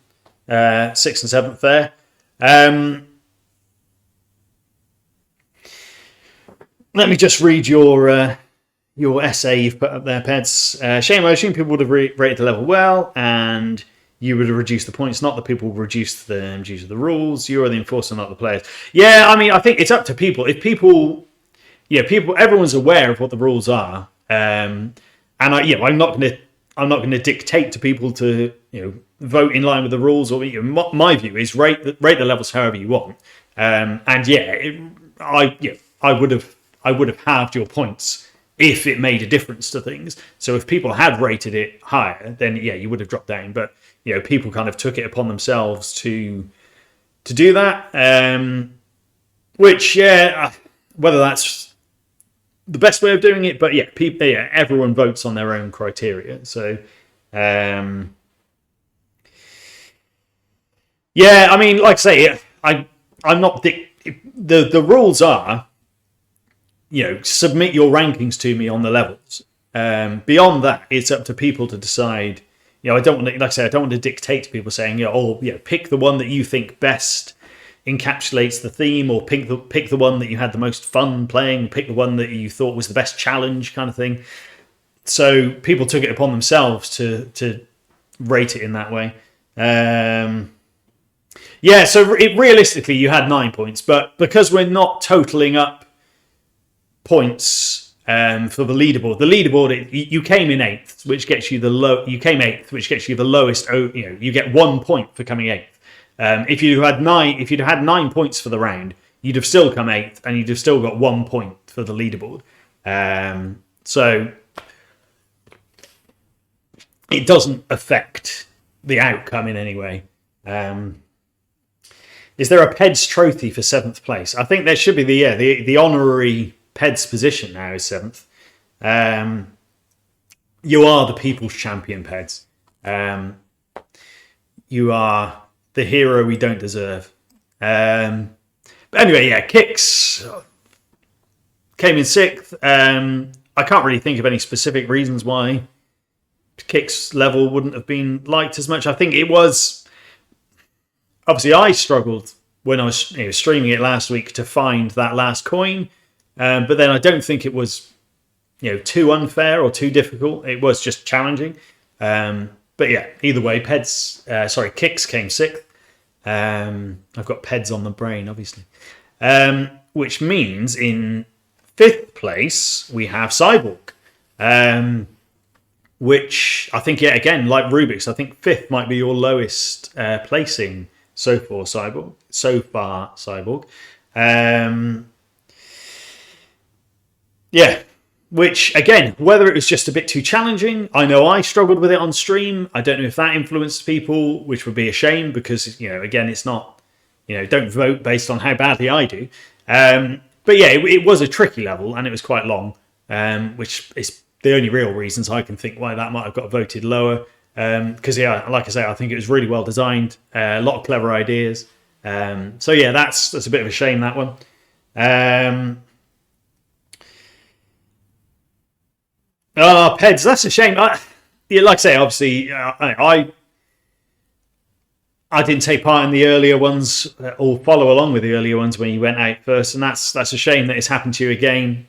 6th and 7th there. Let me just read your essay you've put up there, Peds. Shame, I assume people would have rated the level well, and you would have reduced the points, not the people reduced them due to the rules. You are the enforcer, not the players. Yeah, I mean, I think it's up to people. If everyone's aware of what the rules are, and I'm not going to dictate to people to vote in line with the rules. Or my view is rate the levels however you want. I would have halved your points if it made a difference to things. So if people had rated it higher, then you would have dropped down. But people kind of took it upon themselves to do that. Which whether that's the best way of doing it, but everyone votes on their own criteria. So I mean, like I say, I'm not the rules are, submit your rankings to me on the levels. Beyond that, it's up to people to decide. I don't want to, like I say, I don't want to dictate to people saying, pick the one that you think best encapsulates the theme, or pick the one that you had the most fun playing, pick the one that you thought was the best challenge, kind of thing. So people took it upon themselves to rate it in that way. So realistically, you had 9 points, but because we're not totaling up points for the leaderboard, you came in 8th, which gets you you came 8th, which gets you the lowest. You get 1 point for coming 8th. If you'd had 9 points for the round, you'd have still come 8th, and you'd have still got 1 point for the leaderboard. So it doesn't affect the outcome in any way. Is there a Peds trophy for 7th place? I think there should be the honorary Peds position now is 7th. You are the people's champion, Peds. You are the hero we don't deserve. But anyway, Kicks came in 6th. I can't really think of any specific reasons why Kicks' level wouldn't have been liked as much. I think it was... Obviously, I struggled when I was streaming it last week to find that last coin. But then I don't think it was too unfair or too difficult. It was just challenging. But either way, Kicks came 6th. I've got Peds on the brain, obviously. Which means in fifth place, we have Cyborg, which I think, again, like Rubik's, I think fifth might be your lowest placing so far, Cyborg. Yeah, which, again, whether it was just a bit too challenging, I know I struggled with it on stream. I don't know if that influenced people, which would be a shame because, again, it's not, don't vote based on how badly I do. But yeah, it was a tricky level and it was quite long, which is the only real reasons I can think why that might have got voted lower. Because, like I say, I think it was really well designed, a lot of clever ideas. So yeah, that's a bit of a shame, that one. Peds, that's a shame. Like I say, obviously, I didn't take part in the earlier ones or follow along with the earlier ones when you went out first, and that's a shame that it's happened to you again.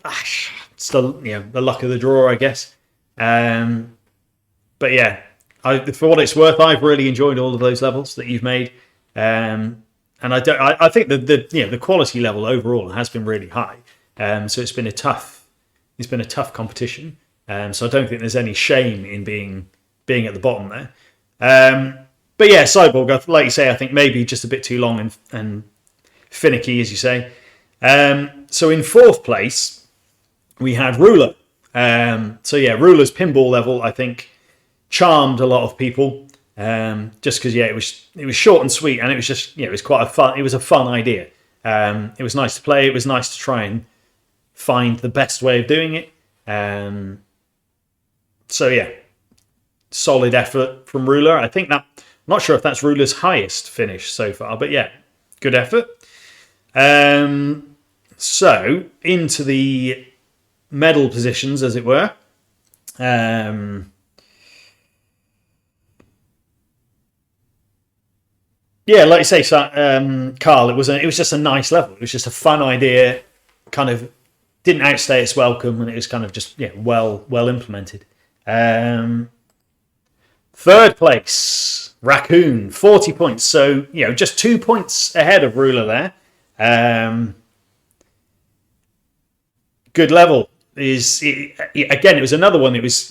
It's the luck of the draw, I guess. But yeah, for what it's worth, I've really enjoyed all of those levels that you've made, and I think the quality level overall has been really high. So it's been a tough competition. So I don't think there's any shame in being at the bottom there. But yeah, Cyborg, like you say, I think maybe just a bit too long and finicky, as you say. So in fourth place, we had Ruler. So yeah, Ruler's pinball level, I think, charmed a lot of people. Just because it was short and sweet, and it was just it was a fun idea. It was nice to play. It was nice to try and find the best way of doing it. So yeah, solid effort from Ruler. I think I'm not sure if that's Ruler's highest finish so far, but yeah, good effort. So into the medal positions, as it were. Yeah, like you say, Carl, it was just a nice level. It was just a fun idea, kind of didn't outstay its welcome, and it was kind of just well implemented. Third place, Raccoon, 40 points. So just 2 points ahead of Ruler there. Good level. Again, it was another one that was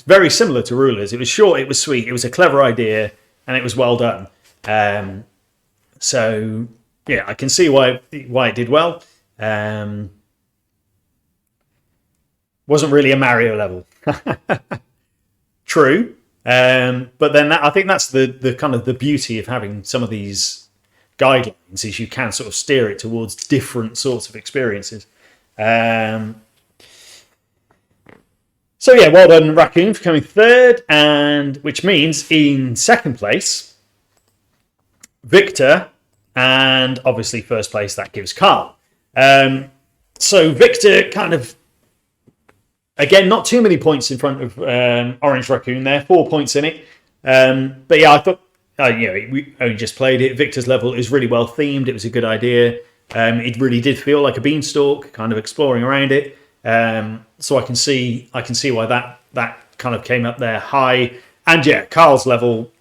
very similar to Ruler's. It was short, it was sweet, it was a clever idea, and it was well done. So yeah, I can see why it did well. Wasn't really a Mario level. True. But then I think that's the kind of the beauty of having some of these guidelines, is you can sort of steer it towards different sorts of experiences. So yeah, well done, Raccoon, for coming third, and which means in second place, Victor, and obviously first place, that gives Carl. So Victor kind of, again, not too many points in front of Orange Raccoon there, 4 points in it. But yeah, I thought, we only just played it. Victor's level is really well themed. It was a good idea. It really did feel like a beanstalk, kind of exploring around it. So I can see why that kind of came up there high. And yeah, Carl's level,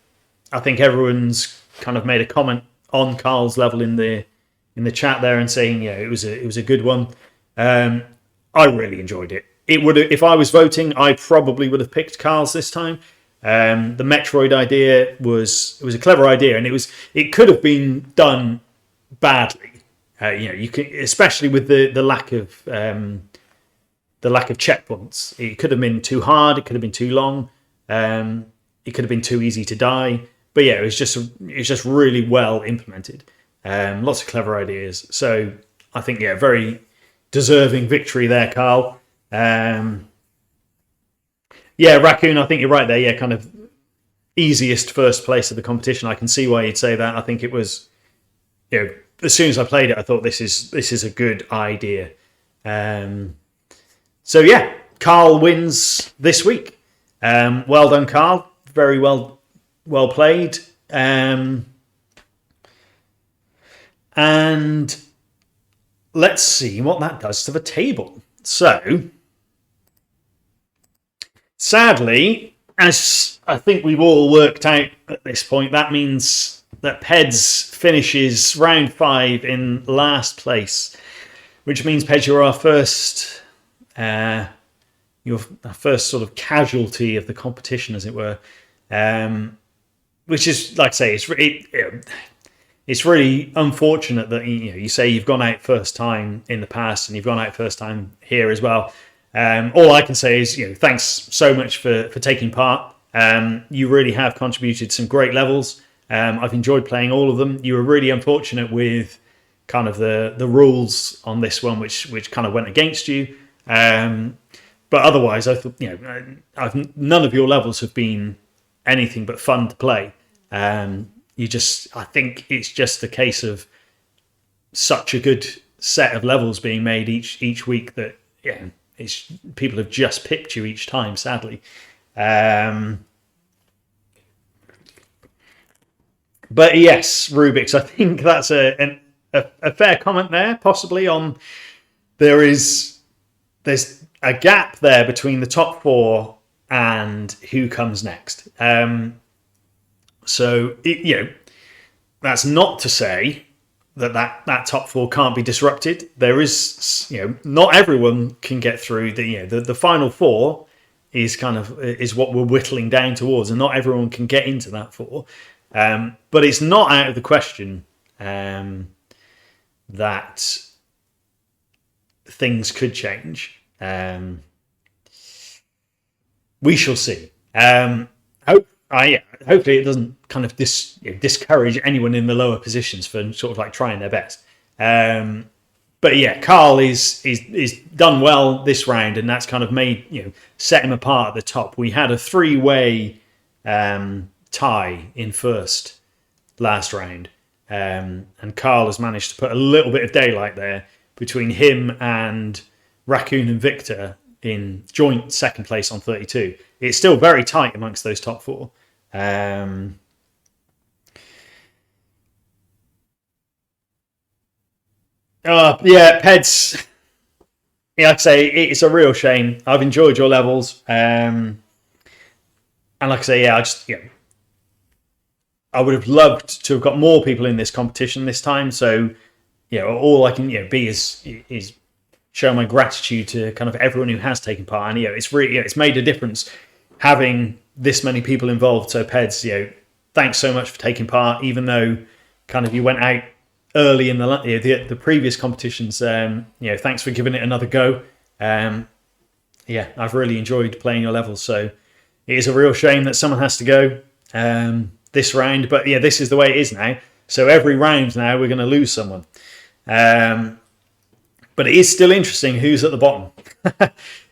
I think everyone's kind of made a comment on Carl's level in the chat there and saying, it was a good one. I really enjoyed it. It would, if I was voting, I probably would have picked Carl's this time. The Metroid idea was a clever idea, and it could have been done badly. You can, especially with the lack of checkpoints. It could have been too hard. It could have been too long. It could have been too easy to die. But yeah, it was just really well implemented. Lots of clever ideas. So I think very deserving victory there, Carl. Raccoon, I think you're right there. Yeah, kind of easiest first place of the competition. I can see why you'd say that. I think it was, as soon as I played it, I thought this is a good idea. So yeah, Carl wins this week. Well done, Carl. Very well played. And let's see what that does to the table. So, sadly, as I think we've all worked out at this point, that means that Peds finishes round 5 in last place which means, Pej, you're our first, sort of casualty of the competition, as it were. Which is, like I say, it's really unfortunate that you say you've gone out first time in the past and you've gone out first time here as well. All I can say is, thanks so much for taking part. You really have contributed some great levels. I've enjoyed playing all of them. You were really unfortunate with kind of the rules on this one, which kind of went against you. But otherwise, I thought none of your levels have been anything but fun to play. I think it's just a case of such a good set of levels being made each week that people have just pipped you each time, sadly. But yes, Rubik's, I think that's a fair comment there, possibly on there's a gap there between the top four and who comes next. So that's not to say that top four can't be disrupted. There is, not everyone can get through the final four is what we're whittling down towards, and not everyone can get into that four. But it's not out of the question that things could change. We shall see. Hopefully it doesn't kind of discourage anyone in the lower positions for sort of like trying their best. But yeah, Carl is done well this round, and that's kind of made set him apart at the top. We had a 3-way tie in first last round, and Carl has managed to put a little bit of daylight there between him and Raccoon and Victor in joint second place on 32. It's still very tight amongst those top four. Yeah, Peds. Yeah, like I say, it's a real shame. I've enjoyed your levels, and like I say, I would have loved to have got more people in this competition this time. So, all I can be is show my gratitude to kind of everyone who has taken part. And it's really it's made a difference having this many people involved. So Peds, thanks so much for taking part, even though kind of you went out early in the previous competitions. Thanks for giving it another go. I've really enjoyed playing your levels. So it is a real shame that someone has to go this round, but this is the way it is now. So every round now we're going to lose someone. But it is still interesting who's at the bottom.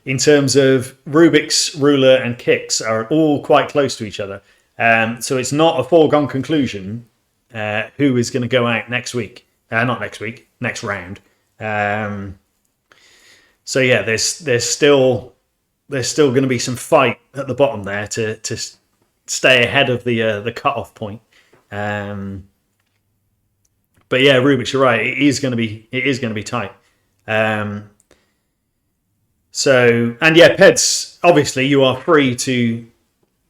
In terms of Rubik's, Ruler, and Kicks are all quite close to each other. So it's not a foregone conclusion who is going to go out next week. Not next week, next round. So yeah, there's still going to be some fight at the bottom there to stay ahead of the cut-off point. But yeah, Rubik's, you're right. It is going to be tight. Peds, obviously you are free to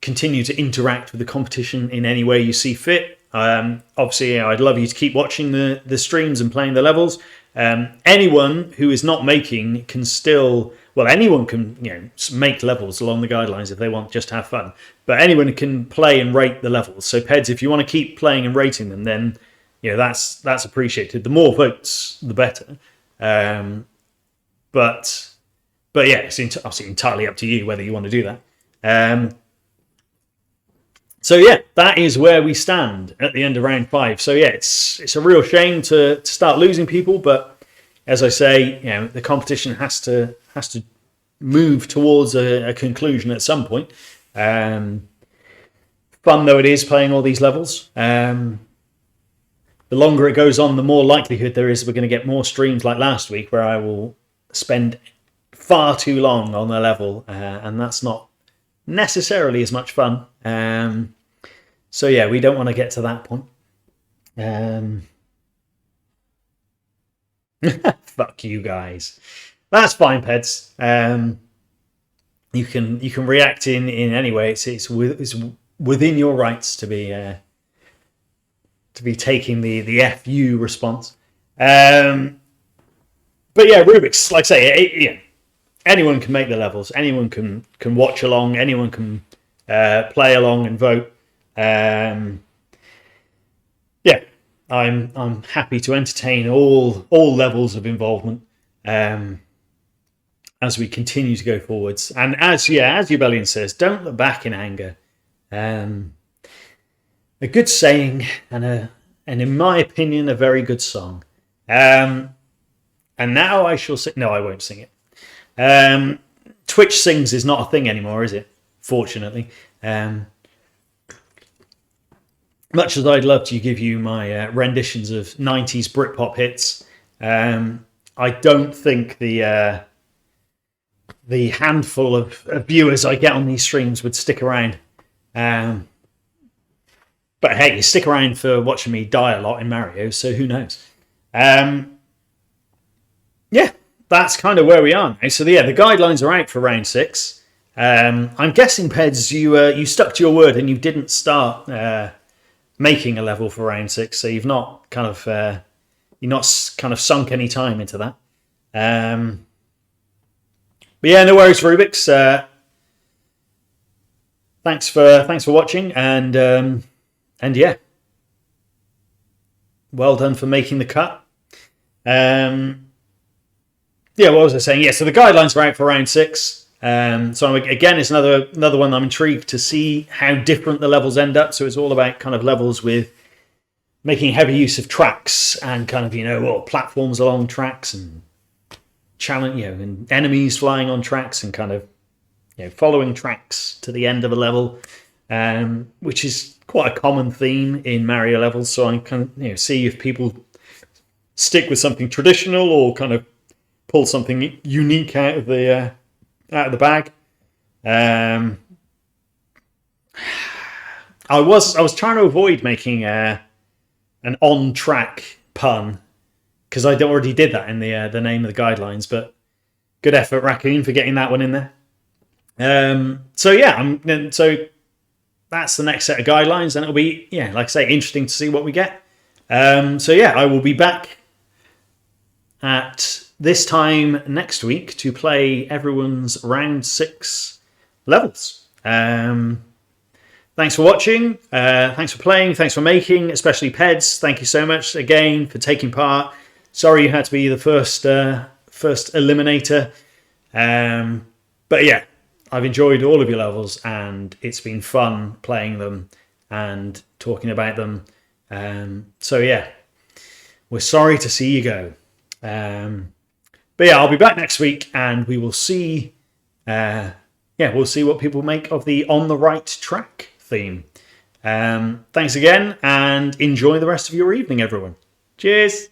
continue to interact with the competition in any way you see fit. Obviously, I'd love you to keep watching the streams and playing the levels. Anyone who is not making can still, anyone can make levels along the guidelines if they want just to have fun. But anyone can play and rate the levels. So Peds, if you want to keep playing and rating them, then that's appreciated. The more votes, the better. But yeah, it's obviously entirely up to you whether you want to do that. So yeah, that is where we stand at the end of round 5. So yeah, it's a real shame to start losing people, but as I say, the competition has to move towards a conclusion at some point. Fun though it is playing all these levels. The longer it goes on, the more likelihood there is we're going to get more streams like last week, where I will spend far too long on a level, and that's not necessarily as much fun. So yeah, we don't want to get to that point. Fuck you guys. That's fine, Peds. You can react in any way. It's within your rights to be taking the FU response. But but yeah, Rubik's, like I say, yeah, anyone can make the levels. Anyone can watch along. Anyone can play along and vote. Yeah, I'm happy to entertain all levels of involvement as we continue to go forwards. And as Ubellion says, don't look back in anger. A good saying and in my opinion, a very good song. And now I shall sing. No, I won't sing it. Twitch Sings is not a thing anymore, is it? Fortunately. Much as I'd love to give you my renditions of 90s Britpop hits, I don't think the handful of viewers I get on these streams would stick around. But hey, you stick around for watching me die a lot in Mario, so who knows? Yeah, that's kind of where we are now. So yeah, the guidelines are out for round 6. I'm guessing, Peds, you stuck to your word and you didn't start making a level for round 6, so you've not kind of sunk any time into that. But yeah, no worries, Rubik's. Thanks for watching, and yeah, well done for making the cut. Yeah, what was I saying? Yeah, so the guidelines are out for round 6. So again, it's another one I'm intrigued to see how different the levels end up. So it's all about kind of levels with making heavy use of tracks and kind of platforms along tracks and challenge, and enemies flying on tracks and kind of following tracks to the end of a level, which is quite a common theme in Mario levels. So I kind of see if people stick with something traditional or kind of pull something unique out of the bag. I was trying to avoid making an on-track pun because I already did that in the name of the guidelines. But good effort, Raccoon, for getting that one in there. So yeah, so that's the next set of guidelines, and it'll be like I say, interesting to see what we get. So yeah, I will be back at this time next week to play everyone's round 6 levels. Thanks for watching. Thanks for playing. Thanks for making, especially Peds. Thank you so much again for taking part. Sorry you had to be the first eliminator. But yeah, I've enjoyed all of your levels and it's been fun playing them and talking about them. So yeah, we're sorry to see you go. But yeah, I'll be back next week and we will see we'll see what people make of the On the Right Track theme. Thanks again and enjoy the rest of your evening, everyone. Cheers.